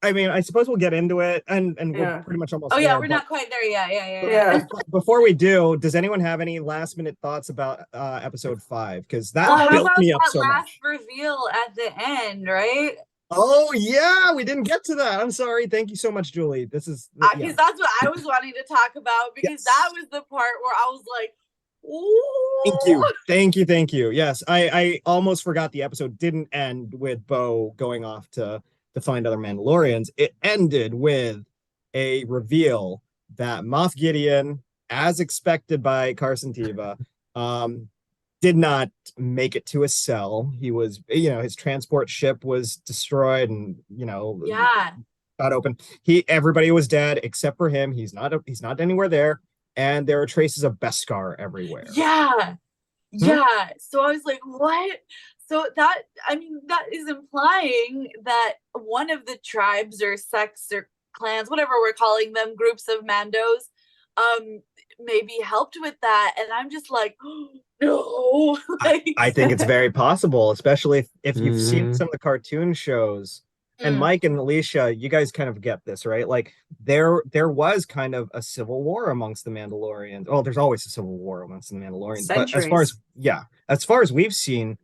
I mean, I suppose we'll get into it, and we're pretty much almost. Oh yeah, we're not quite there yet. Yeah. Before we do, does anyone have any last minute thoughts about episode 5? Because that built me up so much. Last reveal at the end, right? Oh yeah, we didn't get to that. I'm sorry. Thank you so much, Julie. This is because that's what I was wanting to talk about, because that was the part where I was like, ooh. Thank you. Yes, I almost forgot the episode didn't end with Bo going off to find other Mandalorians. It ended with a reveal that Moff Gideon, as expected by Carson Teva, did not make it to a cell. He was, you know, his transport ship was destroyed, and you know, got open. Everybody was dead except for him. He's not anywhere there. and there are traces of Beskar everywhere. Yeah. Yeah. So I was like, what? So that, I mean, that is implying that one of the tribes or sects or clans, whatever we're calling them, groups of Mandos, maybe helped with that. And I'm just like, oh, no. I think it's very possible, especially if you've seen Mhm. some of the cartoon shows. And Mm. Mike and Elysia, you guys kind of get this, right? Like there was kind of a civil war amongst the Mandalorians. Oh, there's always a civil war amongst the Mandalorians. But as far as we've seen,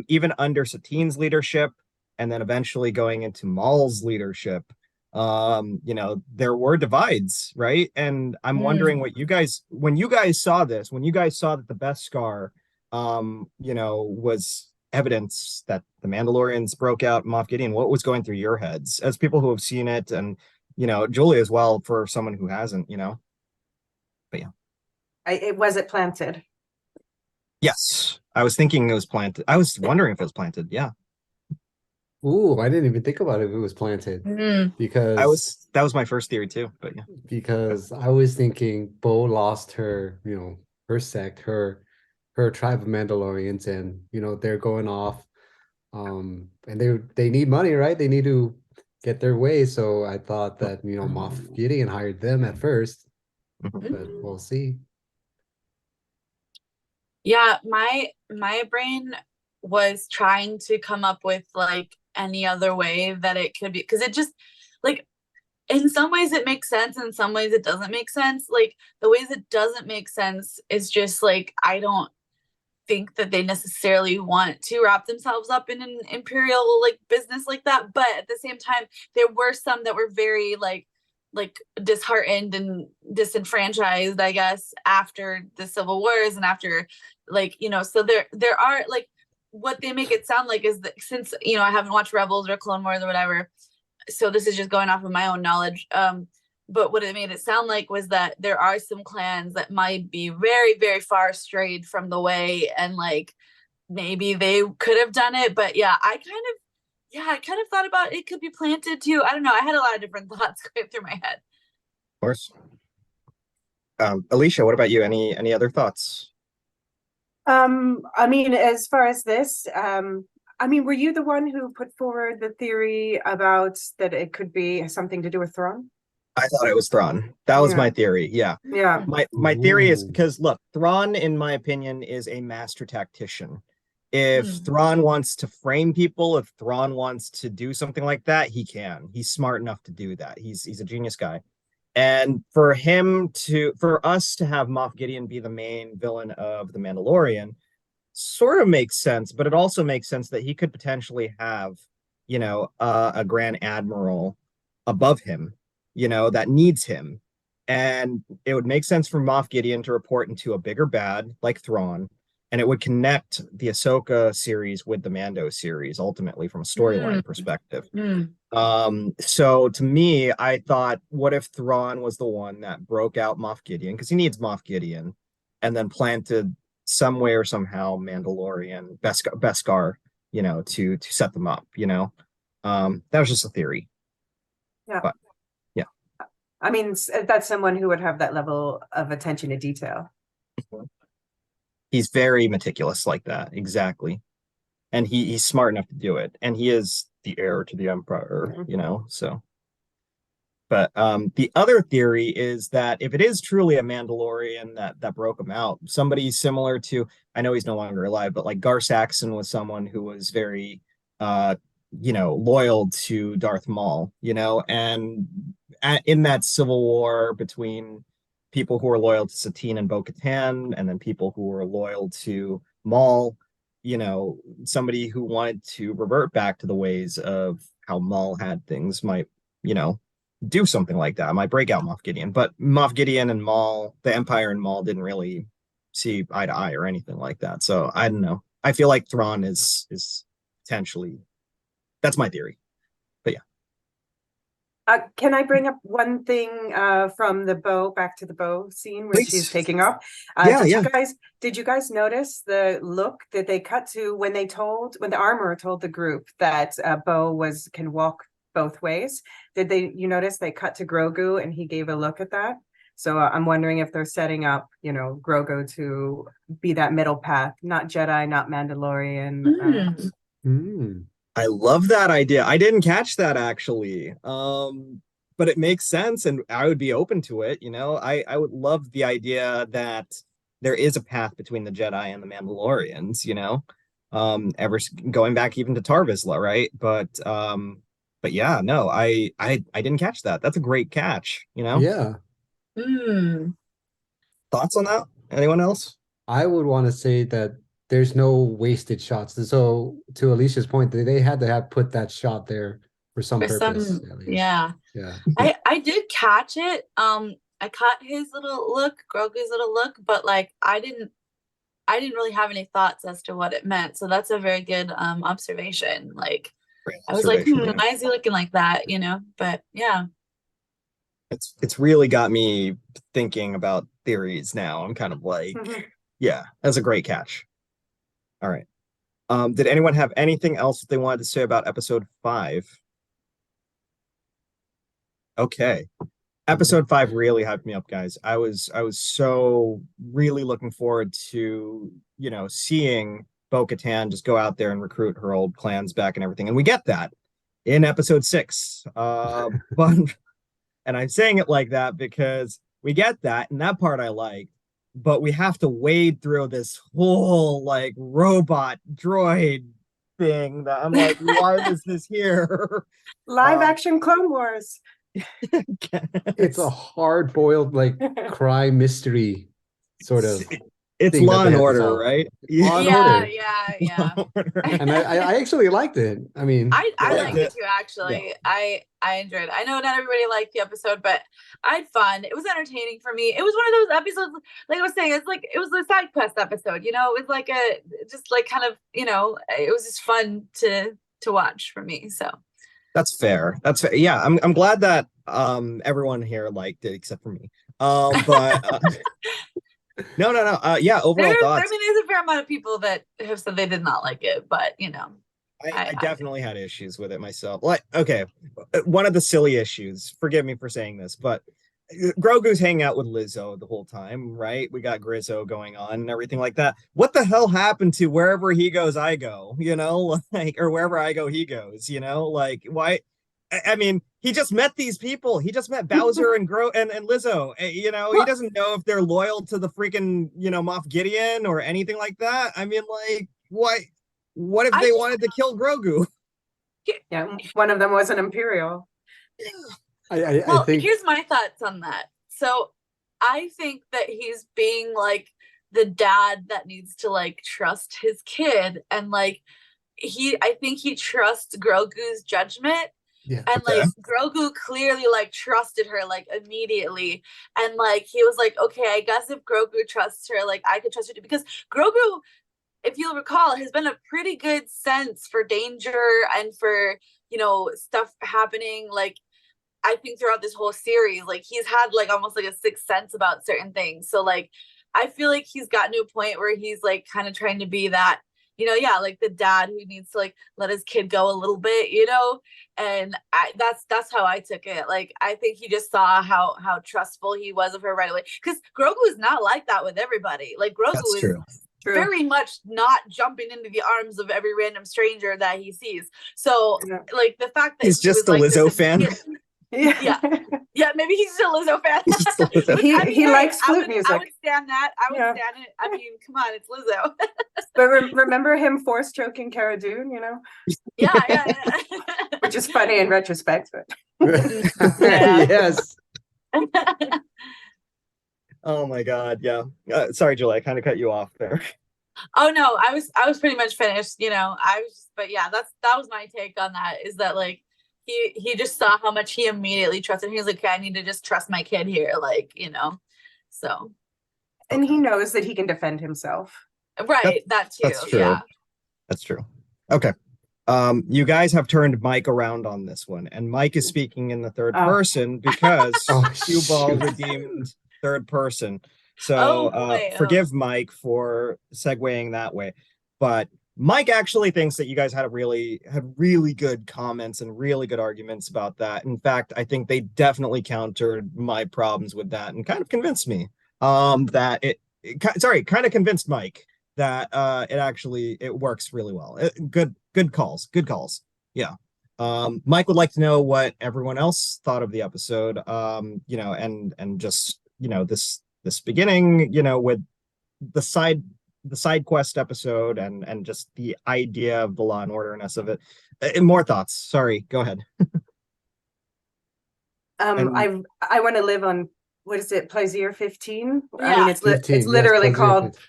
even under Satine's leadership, and then eventually going into Maul's leadership, there were divides, right? And I'm wondering what you guys, when you guys saw this, when you guys saw that the Beskar, was evidence that the Mandalorians broke out Moff Gideon, what was going through your heads as people who have seen it, and Julie as well, for someone who hasn't, but yeah. It was it planted. Yes, I was thinking it was planted. I was wondering if it was planted. Yeah. Ooh, I didn't even think about it if it was planted because That was my first theory too, but yeah. Because I was thinking Bo lost her, her sect, her tribe of Mandalorians, and they're going off, and they need money, right? They need to get their way. So I thought that Moff Gideon hired them at first, but we'll see. Yeah, my brain was trying to come up with like any other way that it could be, because it just, like, in some ways it makes sense, in some ways it doesn't make sense. Like the ways it doesn't make sense is just like, I don't think that they necessarily want to wrap themselves up in an imperial like business like that, but at the same time there were some that were very like disheartened and disenfranchised, I guess, after the civil wars and after, like, so there are, like, what they make it sound like is that, since I haven't watched Rebels or Clone Wars or whatever, so this is just going off of my own knowledge, but what it made it sound like was that there are some clans that might be very, very far strayed from the way, and like maybe they could have done it. But yeah, I kind of thought about it could be planted too. I don't know. I had a lot of different thoughts going through my head. Of course. Elysia, what about you? Any other thoughts? I mean, as far as this, I mean, were you the one who put forward the theory about that it could be something to do with Thrawn? I thought it was Thrawn. That was my theory. Yeah. Yeah. My theory is Ooh. because look, Thrawn, in my opinion, is a master tactician. If Mm. Thrawn wants to frame people, if Thrawn wants to do something like that, he can. He's smart enough to do that. He's a genius guy. And for us to have Moff Gideon be the main villain of The Mandalorian sort of makes sense, but it also makes sense that he could potentially have, a Grand Admiral above him, that needs him. And it would make sense for Moff Gideon to report into a bigger bad like Thrawn, and it would connect the Ahsoka series with the Mando series ultimately from a storyline perspective. So to me, I thought, what if Thrawn was the one that broke out Moff Gideon, because he needs Moff Gideon, and then planted some way or somehow Mandalorian Beskar, to set them up, that was just a theory. Yeah. But yeah. I mean, that's someone who would have that level of attention to detail. He's very meticulous like that. Exactly. And he's smart enough to do it. And he is the heir to the Emperor, so. But the other theory is that if it is truly a Mandalorian that broke him out, somebody similar to, I know he's no longer alive, but like Gar Saxon was someone who was very, loyal to Darth Maul, and in that civil war between people who were loyal to Satine and Bo-Katan, and then people who were loyal to Maul, somebody who wanted to revert back to the ways of how Maul had things might, do something like that. Might break out Moff Gideon. But Moff Gideon and Maul, the Empire and Maul, didn't really see eye to eye or anything like that. So I don't know. I feel like Thrawn is potentially, that's my theory. But yeah. Can I bring up one thing from the back to the Bo scene where she's taking off? Did you guys notice the look that they cut to when the armorer told the group that Bo can walk both ways? You notice they cut to Grogu and he gave a look at that? So I'm wondering if they're setting up, Grogu to be that middle path, not Jedi, not Mandalorian. I love that idea. I didn't catch that actually. But it makes sense and I would be open to it, I would love the idea that there is a path between the Jedi and the Mandalorians, ever going back even to Tar Vizsla, right? But yeah, no, I didn't catch that. That's a great catch, Yeah. Thoughts on that? Anyone else? I would want to say that there's no wasted shots. So to Alicia's point, they had to have put that shot there for some purpose. At least. Yeah. I did catch it. I caught his little look, Grogu's little look, but like I didn't really have any thoughts as to what it meant. So that's a very good observation. Like I was like, why is he looking like that? But yeah. It's really got me thinking about theories now. I'm kind of like, yeah, that's a great catch. All right. Did anyone have anything else that they wanted to say about episode 5? Okay. Episode 5 really hyped me up, guys. I was so really looking forward to, seeing Bo-Katan just go out there and recruit her old clans back and everything. And we get that in episode 6. But and I'm saying it like that because we get that, and that part I like, but we have to wade through this whole like robot droid thing that I'm like, why is this here? Live action Clone Wars. It's a hard-boiled like crime mystery sort of. It's Law and Order, right? Yeah. And I actually liked it. I mean, I liked it too. Actually, yeah. I enjoyed it. I know not everybody liked the episode, but I had fun. It was entertaining for me. It was one of those episodes, like I was saying, it was a side quest episode. It was like it was just fun to watch for me. So. That's fair. Yeah, I'm glad that everyone here liked it except for me. But no. Yeah, overall thoughts. I mean, there's a fair amount of people that have said they did not like it, but I definitely had issues with it myself. Like, okay, one of the silly issues. Forgive me for saying this, but Grogu's hanging out with Lizzo the whole time, right? We got Grizzo going on and everything like that. What the hell happened to wherever he goes, I go, or wherever I go, he goes, like why? I mean, he just met these people. He just met Bowser and Lizzo. He doesn't know if they're loyal to the freaking, Moff Gideon or anything like that. I mean, like, what if they wanted to kill Grogu? Yeah, one of them was an Imperial. I think here's my thoughts on that. So I think that he's being like the dad that needs to like trust his kid, and like I think he trusts Grogu's judgment. Yeah. And like Grogu clearly like trusted her like immediately, and like he was like, okay, I guess if Grogu trusts her, like I could trust her too, because Grogu, if you'll recall, has been a pretty good sense for danger and for stuff happening. Like I think throughout this whole series, like he's had like almost like a sixth sense about certain things. So like I feel like he's gotten to a point where he's like kind of trying to be that, like the dad who needs to like let his kid go a little bit, and that's how I took it. Like I think he just saw how trustful he was of her right away, because Grogu is not like that with everybody. Like Grogu is very much not jumping into the arms of every random stranger that he sees. So like the fact that he's just a Lizzo fan. Yeah, maybe he's still a Lizzo fan. He likes flute music. I would stand that. I would stand it. I mean, come on, it's Lizzo. But remember him force choking Cara Dune, Yeah. Which is funny in retrospect, but yes. Oh my God, yeah. Sorry, Julie, I kind of cut you off there. Oh no, I was pretty much finished. But yeah, that was my take on that. Is that like he just saw how much he immediately trusted. He was like, okay, I need to just trust my kid here, like so. And he knows that he can defend himself. Right, that too. That's true. Yeah, that's true. Okay. You guys have turned Mike around on this one, and Mike is speaking in the third person because Cue Ball redeemed third person. So forgive Mike for segueing that way. But Mike actually thinks that you guys had really good comments and really good arguments about that. In fact, I think they definitely countered my problems with that and kind of convinced me that kind of convinced Mike that it works really well. Good calls. Yeah. Mike would like to know what everyone else thought of the episode. And just, this beginning, with the side quest episode and just the idea of the Law and Orderness of it. More thoughts. Sorry, go ahead. I want to live on, what is it, Plaisir 15? Yeah. I mean, it's 15, it's literally yes, called 15.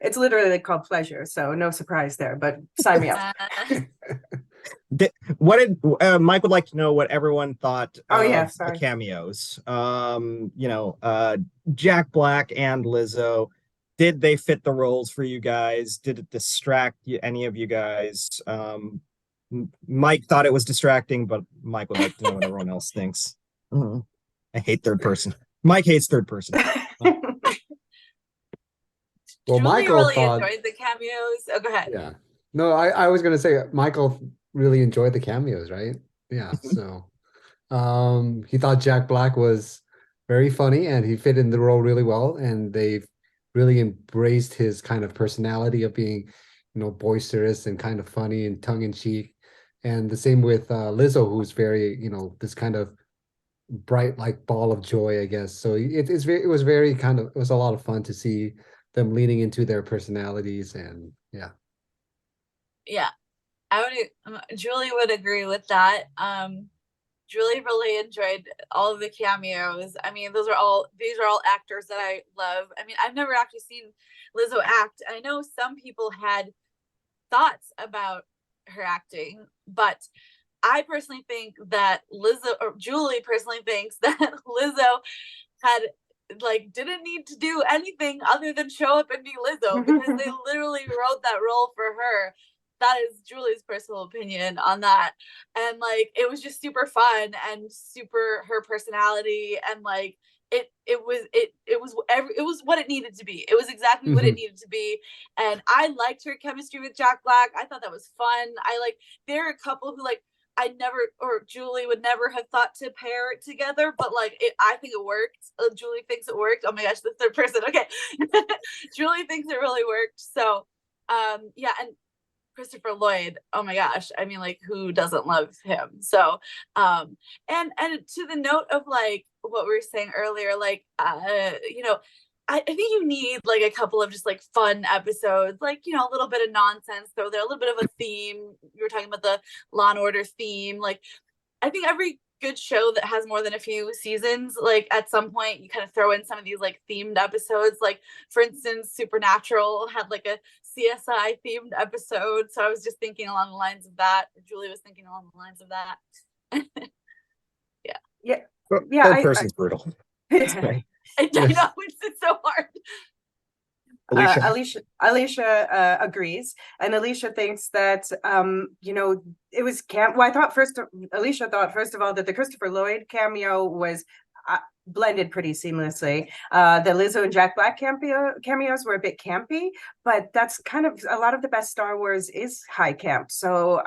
it's literally called Pleasure, so no surprise there, but sign me up. What did Mike would like to know what everyone thought Oh, of yeah, the sorry. cameos. Jack Black and Lizzo. Did they fit the roles for you guys? Did it distract any of you guys? Mike thought it was distracting, but Mike would like to know what everyone else thinks. I hate third person. Mike hates third person. Well, Julie Michael really thought, enjoyed the cameos. Oh, go ahead. yeah. No, I was gonna say Michael really enjoyed the cameos, right? Yeah. So he thought Jack Black was very funny and he fit in the role really well, and they've really embraced his kind of personality of being, boisterous and kind of funny and tongue in cheek. And the same with Lizzo, who's very, this kind of bright like ball of joy, I guess. So it was a lot of fun to see them leaning into their personalities, and yeah. Yeah, Julie would agree with that. Julie really enjoyed all of the cameos. I mean, these are all actors that I love. I mean, I've never actually seen Lizzo act. I know some people had thoughts about her acting, but I personally think that Julie personally thinks that Lizzo didn't need to do anything other than show up and be Lizzo, because they literally wrote that role for her. That is Julie's personal opinion on that. And it was just super fun and super her personality, and it was what it needed to be. It was exactly what it needed to be. And I liked her chemistry with Jack Black. I thought that was fun. There are a couple who Julie would never have thought to pair it together, but I think it worked. Julie thinks it worked. Oh my gosh, the third person. Okay. Julie thinks it really worked. So yeah, and Christopher Lloyd, oh my gosh, I mean, who doesn't love him? So and to the note of what we were saying earlier, I think you need a couple of just fun episodes, a little bit of nonsense throw there, a little bit of a theme. You were talking about the Law and Order theme. I think every good show that has more than a few seasons, at some point you kind of throw in some of these themed episodes. For instance, Supernatural had a CSI themed episode. So I was just thinking along the lines of that. Julie was thinking along the lines of that. Yeah. Third person's brutal. I know, it's so hard. Elysia agrees, and Elysia thinks that it was camp. Well, Elysia thought first of all that the Christopher Lloyd cameo was blended pretty seamlessly. The Lizzo and Jack Black cameos were a bit campy, but that's kind of a lot of the best Star Wars is high camp. So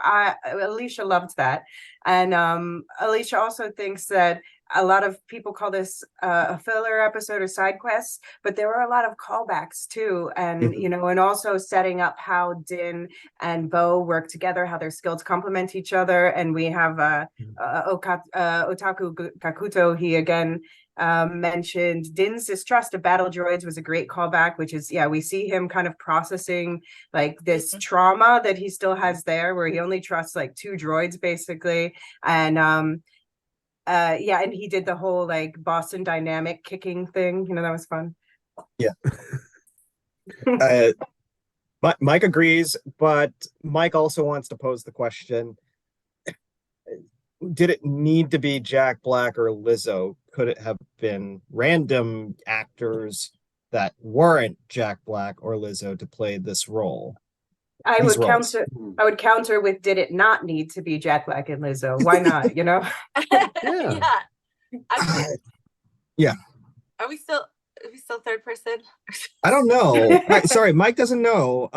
Elysia loved that, and Elysia also thinks that a lot of people call this a filler episode or side quests, but there were a lot of callbacks too, and and also setting up how Din and Bo work together, how their skills complement each other. And we have Otaku Kakuto. He again mentioned Din's distrust of battle droids was a great callback, which is we see him kind of processing this trauma that he still has there, where he only trusts 2 droids basically, and and he did the whole Boston Dynamic kicking thing. That was fun. Yeah. Mike agrees, but Mike also wants to pose the question: did it need to be Jack Black or Lizzo? Could it have been random actors that weren't Jack Black or Lizzo to play this role? I would counter with, did it not need to be Jack Black and Lizzo? Why not? Yeah. Are we still third person? I don't know. Sorry, Mike doesn't know.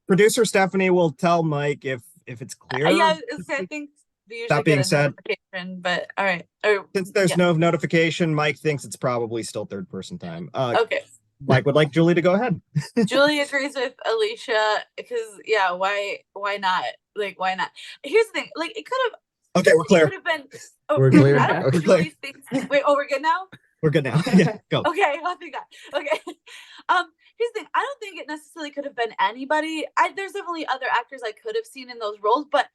Producer Stephanie will tell Mike if it's clear. Yeah, I think we usually That being get a said, notification, but all right. since there's no notification, Mike thinks it's probably still third person time. Okay. Mike would like Julie to go ahead. Julie agrees with Elysia because why not? Like, why not? Here's the thing, like it could have. Okay, we're clear. Could have been. We're clear. I don't know if We're Julie thinks. Wait, we're good now. We're good now. Yeah, go. Okay, I think that. Okay. Here's the thing. I don't think it necessarily could have been anybody. There's definitely other actors I could have seen in those roles, but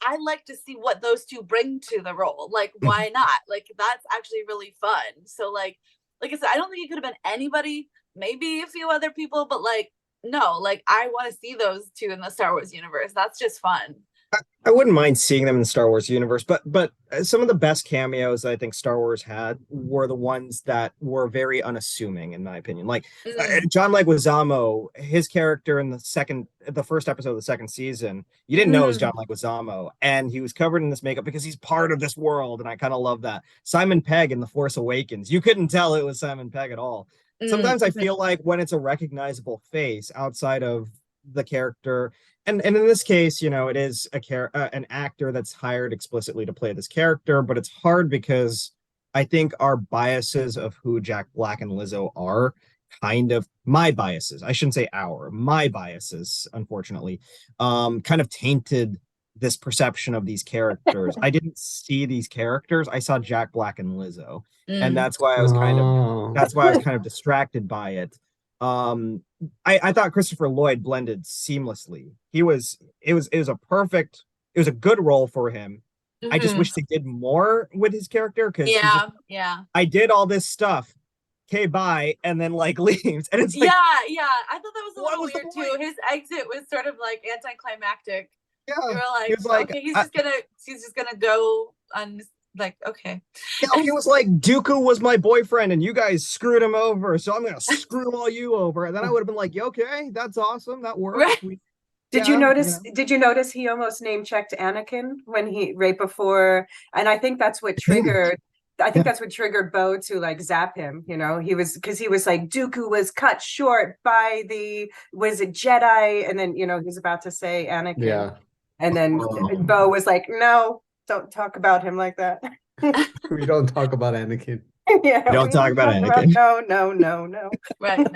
I like to see what those two bring to the role. Like, why not? Like, that's actually really fun. So, like I said, I don't think it could have been anybody. Maybe a few other people, but like, no. Like, I want to see those two in the Star Wars universe. That's just fun. I wouldn't mind seeing them in the Star Wars universe, but some of the best cameos I think Star Wars had were the ones that were very unassuming, in my opinion. Like John Leguizamo, his character in the first episode of the second season, you didn't know it was John Leguizamo, and he was covered in this makeup because he's part of this world, and I kind of love that. Simon Pegg in The Force Awakens, you couldn't tell it was Simon Pegg at all. Sometimes I feel like when it's a recognizable face outside of the character, and in this case, you know, it is an actor that's hired explicitly to play this character, but it's hard because I think our biases of who Jack Black and Lizzo are kind of my biases. I shouldn't say my biases, unfortunately, kind of tainted this perception of these characters. I didn't see these characters. I saw Jack Black and Lizzo, and that's why I was kind of distracted by it. I thought Christopher Lloyd blended seamlessly. It was a good role for him. I just wish they did more with his character because I did all this stuff. Okay, bye, and then like leaves, and it's like I thought that was a little weird too. His exit was sort of like anticlimactic. Yeah, you were like, okay, he's just gonna go on. Like, okay. Yeah, he was like, Dooku was my boyfriend and you guys screwed him over, so I'm gonna screw all you over. And then I would have been like, yeah, okay, that's awesome, that works. Right. Did you notice he almost name checked Anakin when right before, and I think that's what triggered that's what triggered Bo to like zap him, you know. He was like, Dooku was cut short by was it Jedi? And then, you know, he's about to say Anakin. Yeah. And then Bo was like, no, don't talk about him like that. We don't talk about Anakin. Yeah, we don't talk about Anakin. No. Right.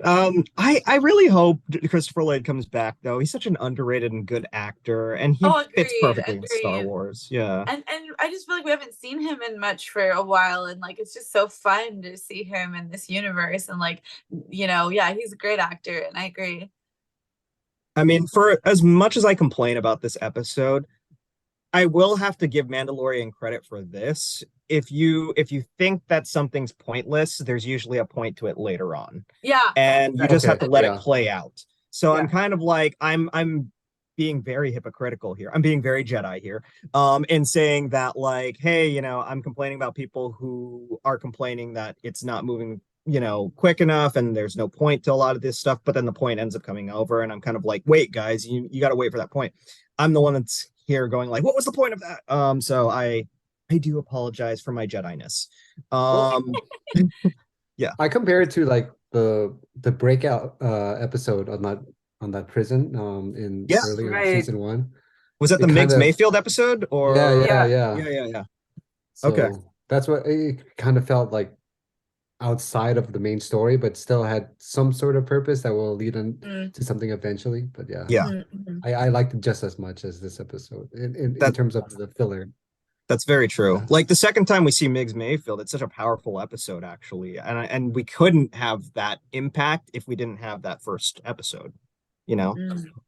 No. I really hope Christopher Lloyd comes back though. He's such an underrated and good actor, and he fits perfectly in Star Wars. Yeah. And I just feel like we haven't seen him in much for a while, and like it's just so fun to see him in this universe, and like, you know, he's a great actor, and I agree. I mean, for as much as I complain about this episode, I will have to give Mandalorian credit for this. If you think that something's pointless, there's usually a point to it later on. Yeah. And you just have to let it play out. So I'm kind of like, I'm being very hypocritical here. I'm being very Jedi here. In saying that, like, hey, you know, I'm complaining about people who are complaining that it's not moving, you know, quick enough and there's no point to a lot of this stuff, but then the point ends up coming over and I'm kind of like, wait guys, you got to wait for that point. I'm the one that's here going like, what was the point of that? So I do apologize for my Jedi-ness. Yeah, I compare it to like the breakout episode on that prison in earlier season 1. Was that the Migs Mayfield episode or yeah. So okay, that's what it kind of felt like, outside of the main story, but still had some sort of purpose that will lead to something eventually. But I liked it just as much as this episode in terms of the filler. That's very true. Like the second time we see Migs Mayfield, it's such a powerful episode actually, and we couldn't have that impact if we didn't have that first episode, you know,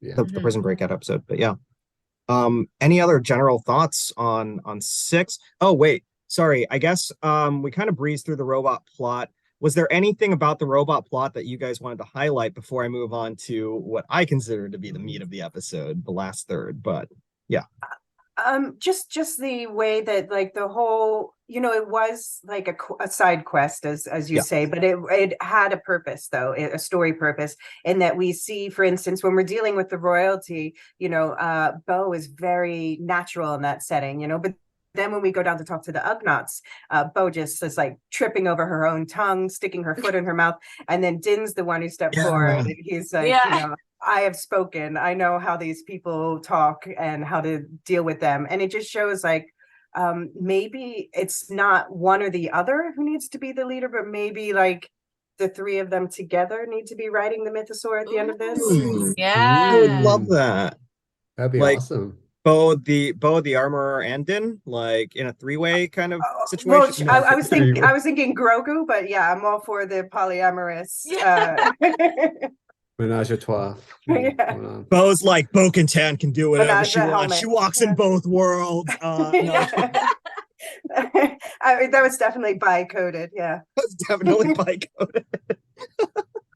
the prison breakout episode. But any other general thoughts on 6? Oh wait, sorry, I guess we kind of breezed through the robot plot. Was there anything about the robot plot that you guys wanted to highlight before I move on to what I consider to be the meat of the episode, the last third? But yeah. Just the way that like the whole, you know, it was like a side quest as you say, but it had a purpose though, a story purpose, in that we see, for instance, when we're dealing with the royalty, you know, Bo is very natural in that setting, you know, but Then when we go down to talk to the Ugnaughts, Bo just is like tripping over her own tongue, sticking her foot in her mouth. And then Din's the one who stepped forward. And he's like, I have spoken. I know how these people talk and how to deal with them. And it just shows like, maybe it's not one or the other who needs to be the leader, but maybe like the three of them together need to be writing the mythosaur at the end of this. Yeah, I would love that. That'd be like, awesome. Bo the armorer, and Din, like in a three-way kind of situation. Well, I was thinking Grogu, but yeah, I'm all for the polyamorous. Menage a trois. Yeah. Bo's like, Bo-Katan can do whatever Menage she a wants. helmet. She walks in both worlds. No, I mean, that was definitely bi-coded. Yeah, that's definitely bi-coded.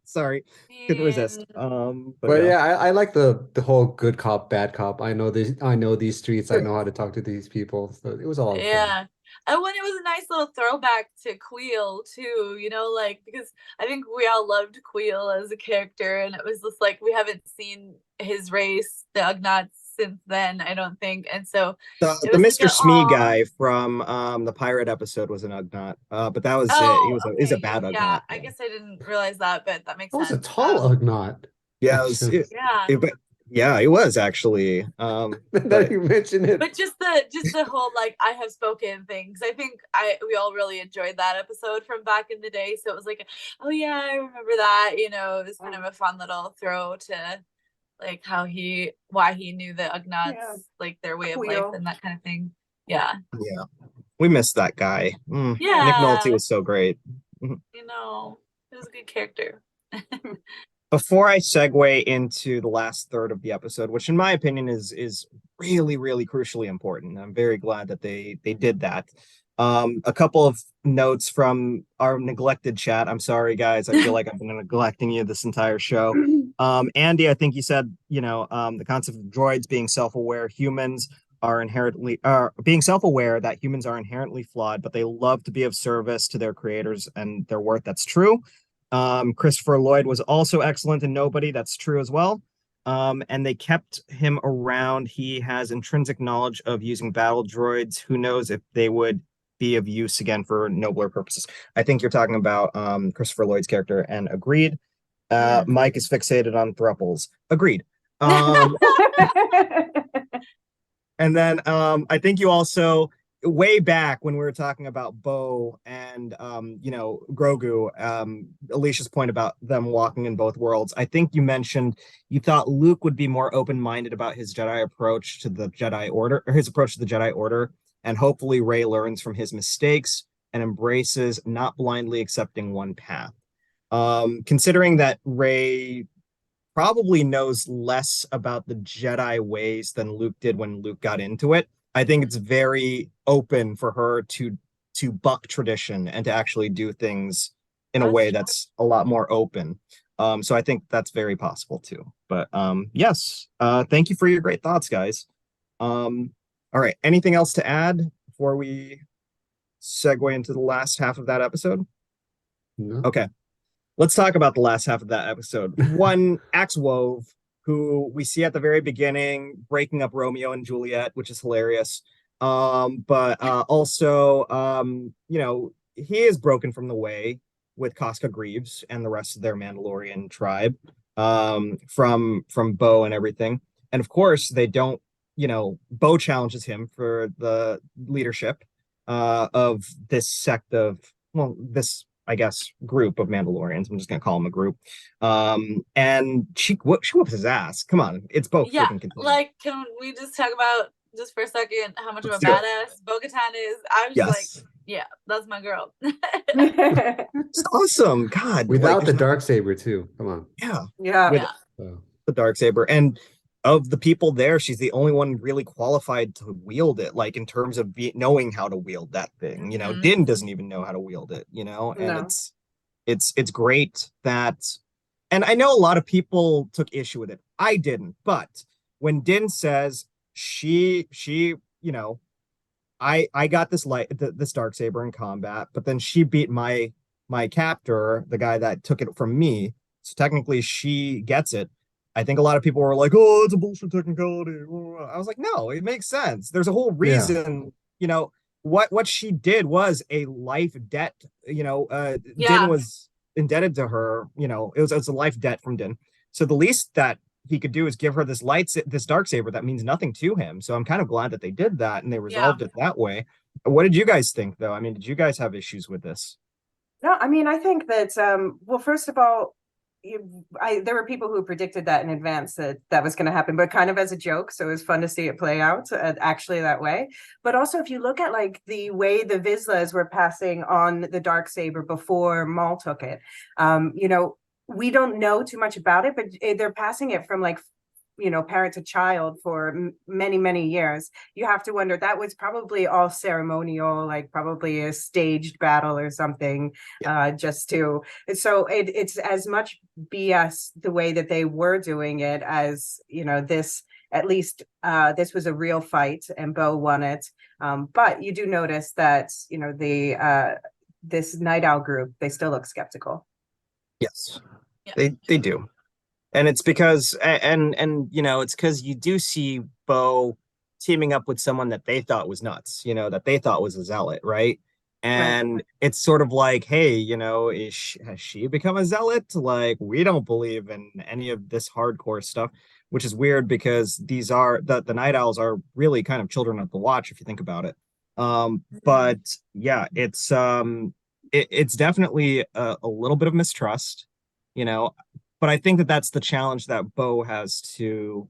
Sorry, couldn't resist. But yeah, I like the whole good cop, bad cop. I know these streets. I know how to talk to these people. So it was a lot of fun. And when it was a nice little throwback to Queel too, you know, like because I think we all loved Queel as a character, and it was just like we haven't seen his race, the Ugnaughts, since then, I don't think. And so the Mr. Smee guy from the pirate episode was an Ugnaught, but that was it. He was a bad Ugnaught. Yeah, I guess I didn't realize that, but that makes sense. It was a tall Ugnaught. Yeah, it was actually. That you mentioned it. But just the whole like I have spoken things. I think we all really enjoyed that episode from back in the day. So it was like, oh yeah, I remember that. You know, it was kind of a fun little throw to like why he knew the Ugnaughts, like their way of life and that kind of thing. Yeah. Yeah. We missed that guy. Yeah. Nick Nolte was so great. You know, he was a good character. Before I segue into the last third of the episode, which in my opinion is really, really crucially important, I'm very glad that they did that. A couple of notes from our neglected chat. I'm sorry, guys. I feel like I've been neglecting you this entire show. Andy, I think you said, the concept of droids being self-aware, humans are being self-aware that humans are inherently flawed, but they love to be of service to their creators and their worth. That's true. Christopher Lloyd was also excellent in Nobody. That's true as well. And they kept him around. He has intrinsic knowledge of using battle droids. Who knows if they would be of use again for nobler purposes. I think you're talking about Christopher Lloyd's character, and agreed. Mike is fixated on thruples. Agreed. And then I think you also, way back when we were talking about Bo and Grogu, Alicia's point about them walking in both worlds, I think you mentioned you thought Luke would be more open-minded about his Jedi approach to the Jedi Order, or his approach to the Jedi Order, and hopefully Rey learns from his mistakes and embraces not blindly accepting one path. Considering that Rey probably knows less about the Jedi ways than Luke did when Luke got into it, I think it's very open for her to buck tradition and to actually do things in a way that's a lot more open. So I think that's very possible too. But yes, thank you for your great thoughts, guys. All right, anything else to add before we segue into the last half of that episode? No. Okay, let's talk about the last half of that episode. One, Axe Wove, who we see at the very beginning breaking up Romeo and Juliet, which is hilarious. But also, he is broken from the way with Casca Greaves and the rest of their Mandalorian tribe, from Bo and everything. And of course, they don't, Bo challenges him for the leadership of this sect of, this, I guess, group of Mandalorians. I'm just gonna call them a group. And she whoops his ass. Come on, it's Bo. Yeah, like, can we just talk about just for a second how much of a badass Bo-Katan is? I was like, yeah, that's my girl. It's awesome. God, without the Darksaber too. Come on. Yeah. The Darksaber, and of the people there, she's the only one really qualified to wield it, like in terms of knowing how to wield that thing. Din doesn't even know how to wield it, and it's great that, and I know a lot of people took issue with it. I didn't, but when Din says I got this this Darksaber in combat, but then she beat my captor, the guy that took it from me, so technically she gets it. I think a lot of people were like, oh, it's a bullshit technicality. I was like, no, it makes sense. There's a whole reason, you know, what she did was a life debt. Din Yeah. was indebted to her. It was a life debt from Din. So the least that he could do is give her this dark saber that means nothing to him. So I'm kind of glad that they did that and they resolved it that way. What did you guys think, though? I mean, did you guys have issues with this? No, I mean, I think that, well, first of all, there were people who predicted that in advance that was going to happen, but kind of as a joke. So it was fun to see it play out actually that way. But also, if you look at like the way the Vizslas were passing on the Darksaber before Maul took it, we don't know too much about it, but they're passing it from like parent to child for many, many years. You have to wonder, that was probably all ceremonial, like probably a staged battle or something. So it's as much BS the way that they were doing it as, this, at least this was a real fight and Bo won it. But you do notice that, this Night Owl group, they still look skeptical. Yes, they do. And it's because, it's because you do see Bo teaming up with someone that they thought was nuts, that they thought was a zealot, right? And it's sort of like, hey, has she become a zealot? Like, we don't believe in any of this hardcore stuff, which is weird because these are the Night Owls are really kind of children of the Watch, if you think about it. But yeah, it's definitely a little bit of mistrust, but I think that that's the challenge that Bo has to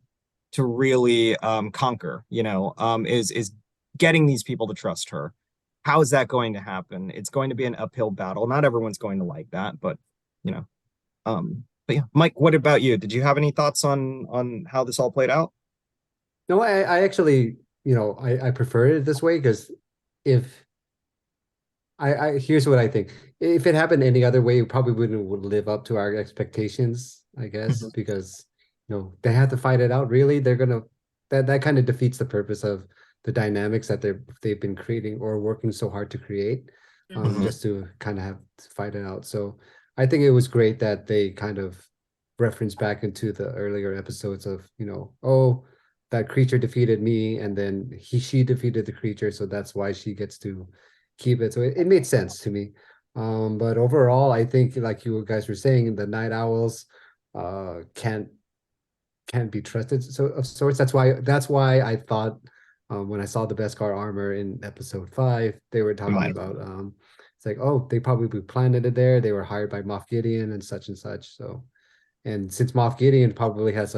really conquer, is getting these people to trust her. How is that going to happen? It's going to be an uphill battle. Not everyone's going to like that, but but yeah, Mike, what about you? Did you have any thoughts on how this all played out? No, I actually, I prefer it this way because if here's what I think. If it happened any other way, it probably wouldn't would live up to our expectations, I guess, because they have to fight it out. Really, they're gonna that kind of defeats the purpose of the dynamics that they've been creating or working so hard to create, just to kind of have to fight it out. So I think it was great that they kind of reference back into the earlier episodes of, oh, that creature defeated me, and then she defeated the creature, so that's why she gets to keep it. So it made sense to me. But overall, I think, like you guys were saying, the Night Owls can't be trusted. So of sorts, that's why I thought, when I saw the Beskar armor in episode 5, they were talking about it's like, oh, they probably planted it there. They were hired by Moff Gideon and such. So, and since Moff Gideon probably has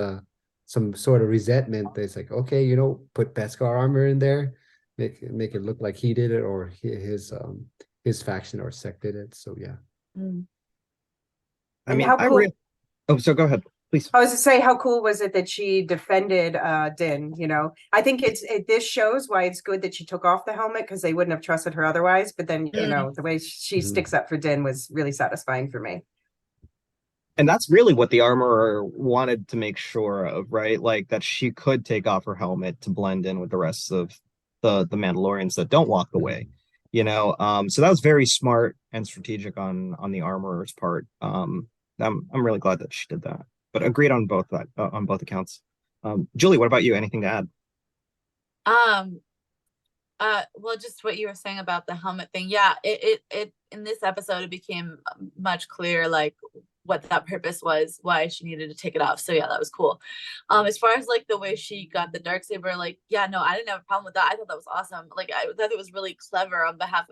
some sort of resentment, it's like, okay, put Beskar armor in there, make it look like he did it, or his faction or sect did it. So yeah. I mean, so go ahead, please. I was to say, how cool was it that she defended Din? I think this shows why it's good that she took off the helmet, because they wouldn't have trusted her otherwise. But then, the way she sticks up for Din was really satisfying for me. And that's really what the armorer wanted to make sure of, right? Like that she could take off her helmet to blend in with the rest of the Mandalorians that don't walk away. So that was very smart and strategic on the armorer's part. I'm really glad that she did that. But agreed on both accounts. Julie, what about you? Anything to add? Well, just what you were saying about the helmet thing. Yeah, it in this episode it became much clearer, like what that purpose was, why she needed to take it off. So yeah, that was cool. As far as like the way she got the Darksaber, like, yeah, no, I didn't have a problem with that. I thought that was awesome. Like, I thought it was really clever on behalf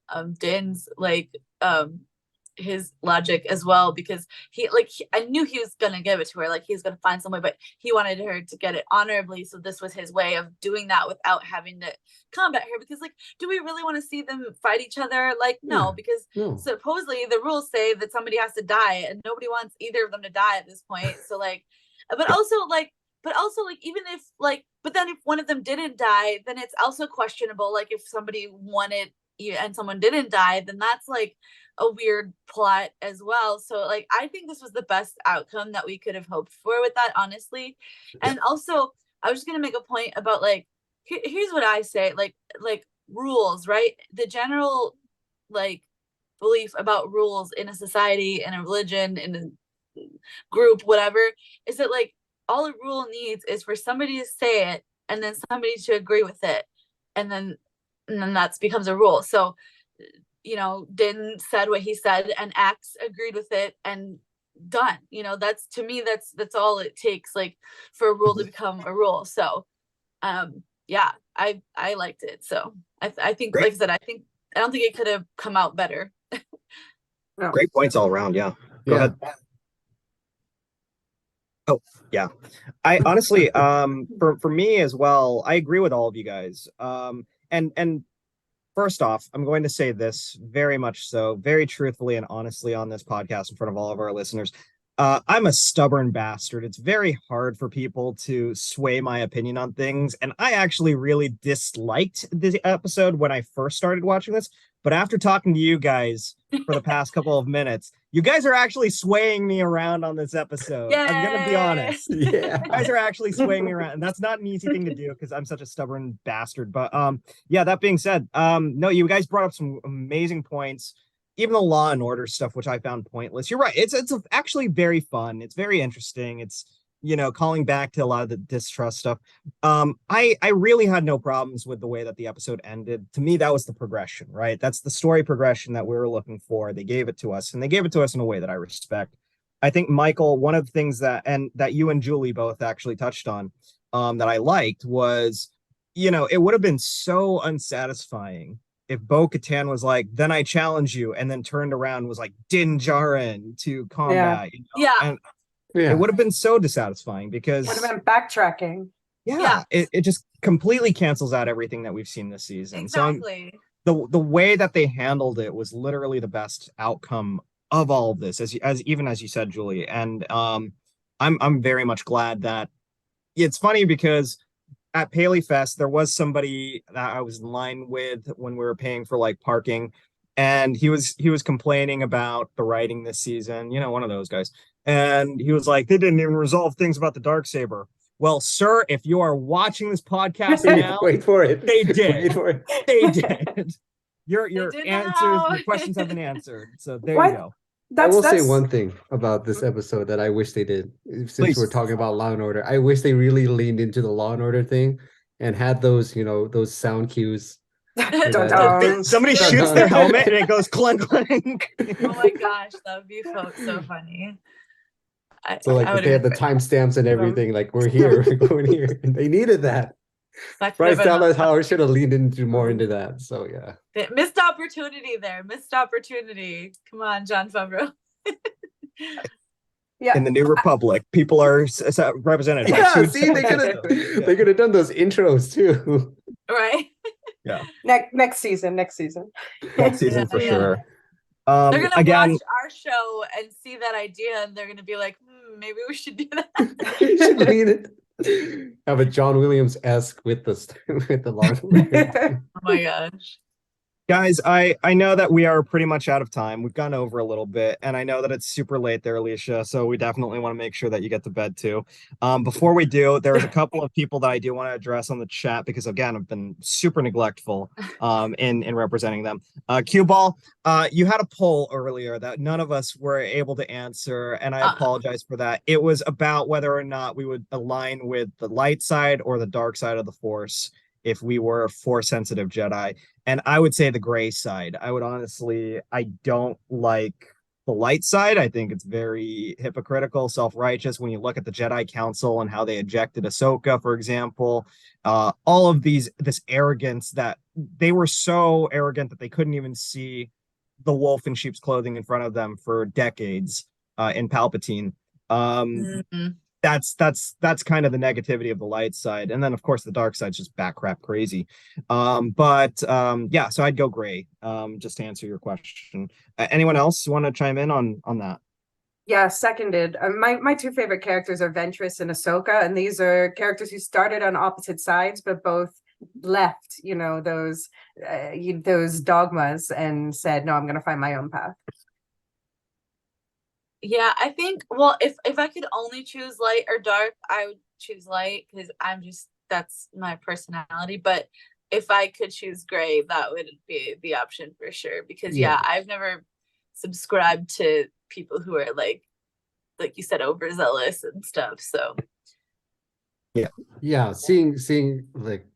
of Din's, like, his logic as well, because I knew he was gonna give it to her, like he was gonna find some way, but he wanted her to get it honorably, so this was his way of doing that without having to combat her. Because, like, do we really want to see them fight each other? Like, no, because supposedly the rules say that somebody has to die, and nobody wants either of them to die at this point. So like, but also even if, like, but then if one of them didn't die, then it's also questionable. Like, if somebody wanted and someone didn't die, then that's like a weird plot as well. So like, I think this was the best outcome that we could have hoped for with that, honestly. And also, I was just gonna make a point about, like, here's what I say, like rules, right? The general, like, belief about rules in a society, in a religion, in a group, whatever, is that, like, all a rule needs is for somebody to say it and then somebody to agree with it, and then and then that becomes a rule. So, you know, Din said what he said, and Axe agreed with it, and done. You know, that's, to me, that's all it takes, like, for a rule to become a rule. So, yeah, I liked it. So I think, Great. like I said, I don't think it could have come out better. No. Great points all around. Yeah. Go ahead. Oh, yeah. I honestly, for me as well, I agree with all of you guys. And first off, I'm going to say this very much so, very truthfully and honestly on this podcast in front of all of our listeners. I'm a stubborn bastard. It's very hard for people to sway my opinion on things. And I actually really disliked the episode when I first started watching this. But after talking to you guys for the past couple of minutes, you guys are actually swaying me around on this episode. Yay! I'm going to be honest. Yeah. You guys are actually swaying me around. And that's not an easy thing to do because I'm such a stubborn bastard. But yeah, that being said, no, you guys brought up some amazing points. Even the Law and Order stuff, which I found pointless. You're right. It's actually very fun. It's very interesting. It's, you know, calling back to a lot of the distrust stuff. I really had no problems with the way that the episode ended. To me, that was the progression, right? That's the story progression that we were looking for. They gave it to us, and they gave it to us in a way that I respect. I think, Michael, one of the things that you and Julie both actually touched on, that I liked was, you know, it would have been so unsatisfying if Bo-Katan was like, then I challenge you, and then turned around and was like, Din Djarin to combat. You know? Yeah. And it would have been so dissatisfying because Would have been backtracking. yeah. It just completely cancels out everything that we've seen this season. Exactly. So the way that they handled it was literally the best outcome of all of this, as even as you said, Julie. And I'm very much glad that it's funny because at Paley Fest, there was somebody that I was in line with when we were paying for like parking, and he was complaining about the writing this season, you know, one of those guys. And he was like, they didn't even resolve things about the Darksaber. Well, sir, if you are watching this podcast now, wait for it. They did. Wait for it. They did. Your did answers, now. your questions have been answered. So there What? you go. I will say That's one thing about this episode that I wish they did. Since Please. we're talking about Law and Order, I wish they really leaned into the Law and Order thing and had those, you know, those sound cues. Dun-dun. Somebody shoots their helmet and it goes clunk clunk. Oh my gosh, that would be so funny. So like if they had the timestamps and everything, like we're here, we're going here. And they needed that. Bryce Dallas Howard should have leaned into more into that. So yeah. Missed opportunity there. Missed opportunity. Come on, Jon Favreau. Yeah. In the New Republic, people are represented. Yeah, see, they could have done those intros too. Right. Yeah. Next season. Next season Yeah, for yeah. sure. They're gonna Again, watch our show and see that idea, and they're gonna be like, maybe we should do that. You should lean it. Have a John Williams-esque with the long. Oh my gosh. guys, I know that we are pretty much out of time. We've gone over a little bit, and I know that it's super late there, Elysia, so we definitely want to make sure that you get to bed too. Before we do, there's a couple of people that I do want to address on the chat because, again, I've been super neglectful in representing them. Cue Ball, you had a poll earlier that none of us were able to answer, and I apologize for that. It was about whether or not we would align with the light side or the dark side of the Force if we were Force-sensitive Jedi. And I would say the gray side. I would honestly, I don't like the light side. I think it's very hypocritical, self-righteous when you look at the Jedi Council and how they ejected Ahsoka, for example. All of this arrogance that they were so arrogant that they couldn't even see the wolf in sheep's clothing in front of them for decades in Palpatine. That's kind of the negativity of the light side, and then of course the dark side's just backcrap crazy. Yeah, so I'd go gray, just to answer your question. Anyone else want to chime in on that? Yeah, seconded. My two favorite characters are Ventress and Ahsoka, and these are characters who started on opposite sides but both left, you know, those dogmas and said, no, I'm going to find my own path. Yeah, I think, well, if I could only choose light or dark, I would choose light because that's my personality. But if I could choose gray, that would be the option for sure. Because yeah, I've never subscribed to people who are like you said, overzealous and stuff. So yeah, seeing like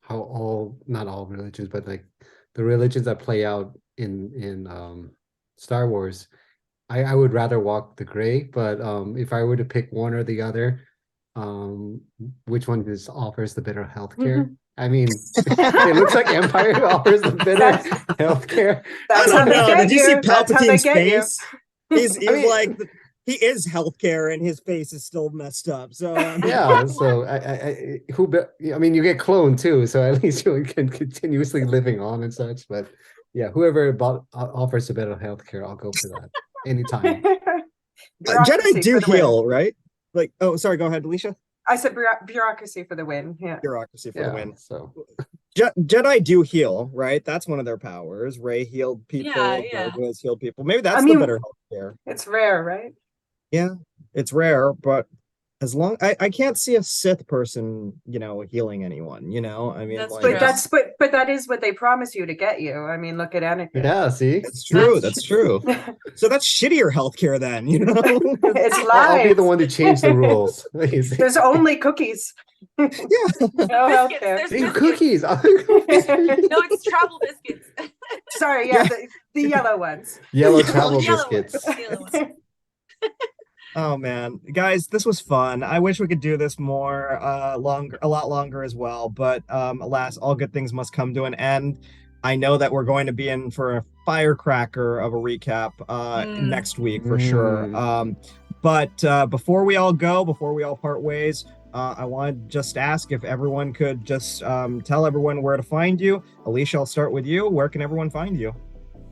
how not all religions, but like the religions that play out in Star Wars, I would rather walk the gray, but if I were to pick one or the other, which one offers the better healthcare? I mean, it looks like Empire offers the better healthcare. I don't know. Did you see That's how they Palpatine's get you. face? He's like, he is healthcare, and his face is still messed up. So yeah, so I mean, you get cloned too, so at least you can continuously living on and such. But yeah, whoever offers a better healthcare, I'll go for that anytime. Jedi do heal, right? Like, oh, sorry, go ahead, Elysia. I said bureaucracy for the win. Yeah, bureaucracy for the win. So Jedi do heal, right? That's one of their powers. Rey healed people. Yeah. Grogu has healed people. Maybe that's the better healthcare. It's rare, right? Yeah, it's rare, but as long I can't see a Sith person, healing anyone. I mean, but that is what they promise you to get you. I mean, look at Anakin. Yeah, see, that's true. That's true. So that's shittier healthcare then. It's lies. I'll be the one to change the rules. There's only cookies. Yeah, no healthcare. Cookies. No, it's travel biscuits. Sorry, yeah, the yellow ones. Yellow travel biscuits. Oh man, guys, this was fun. I wish we could do this more, a lot longer as well. But alas, all good things must come to an end. I know that we're going to be in for a firecracker of a recap next week for sure. But before we all part ways, I want to just ask if everyone could just tell everyone where to find you. Elysia, I'll start with you. Where can everyone find you?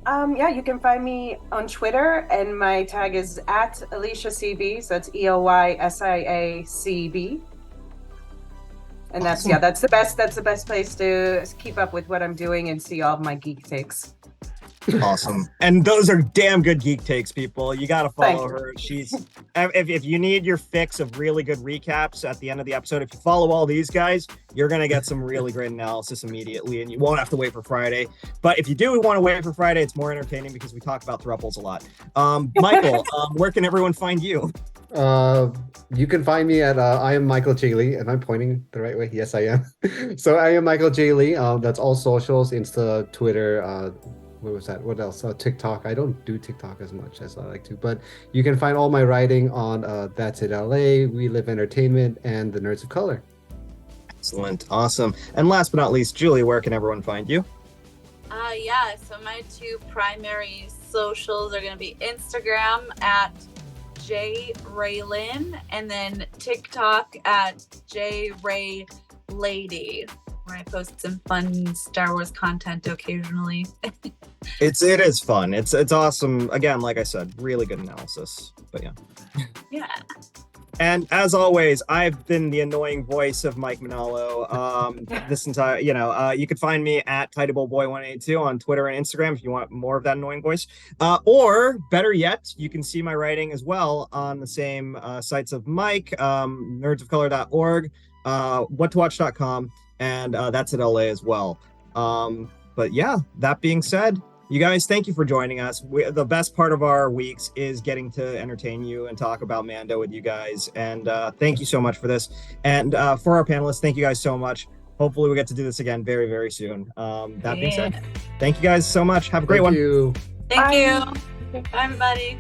Yeah, you can find me on Twitter, and my tag is at @ElysiaCB, so it's ELYSIACB. And awesome. That's the best place to keep up with what I'm doing and see all of my geek takes. Awesome. And those are damn good geek takes, people. You got to follow her. She's if you need your fix of really good recaps at the end of the episode, if you follow all these guys, you're going to get some really great analysis immediately, and you won't have to wait for Friday. But if you do want to wait for Friday, it's more entertaining because we talk about thruples a lot. Michael, where can everyone find you? You can find me at I am Michael J. Lee. Am I pointing the right way? Yes, I am. So I am Michael J. Lee. That's all socials, Insta, Twitter, what was that? What else? TikTok. I don't do TikTok as much as I like to, but you can find all my writing on That's It LA, We Live Entertainment, and The Nerds of Color. Excellent. Awesome. And last but not least, Julie, where can everyone find you? So my two primary socials are going to be Instagram at JRaelyn and then TikTok at JRayLady, where I post some fun Star Wars content occasionally. It is fun. It's awesome. Again, like I said, really good analysis. But yeah. Yeah. And as always, I've been the annoying voice of Mike Manalo. This entire, you can find me at TidyBoyBoy182 on Twitter and Instagram if you want more of that annoying voice. Or better yet, you can see my writing as well on the same sites of Mike, nerdsofcolor.org, whattowatch.com, and That's It LA as well. But yeah, that being said, you guys, thank you for joining us. The best part of our weeks is getting to entertain you and talk about Mando with you guys. And thank you so much for this. And for our panelists, thank you guys so much. Hopefully we get to do this again very, very soon. That being said, thank you guys so much. Have a great one. Thank you. Thank you. Bye, everybody.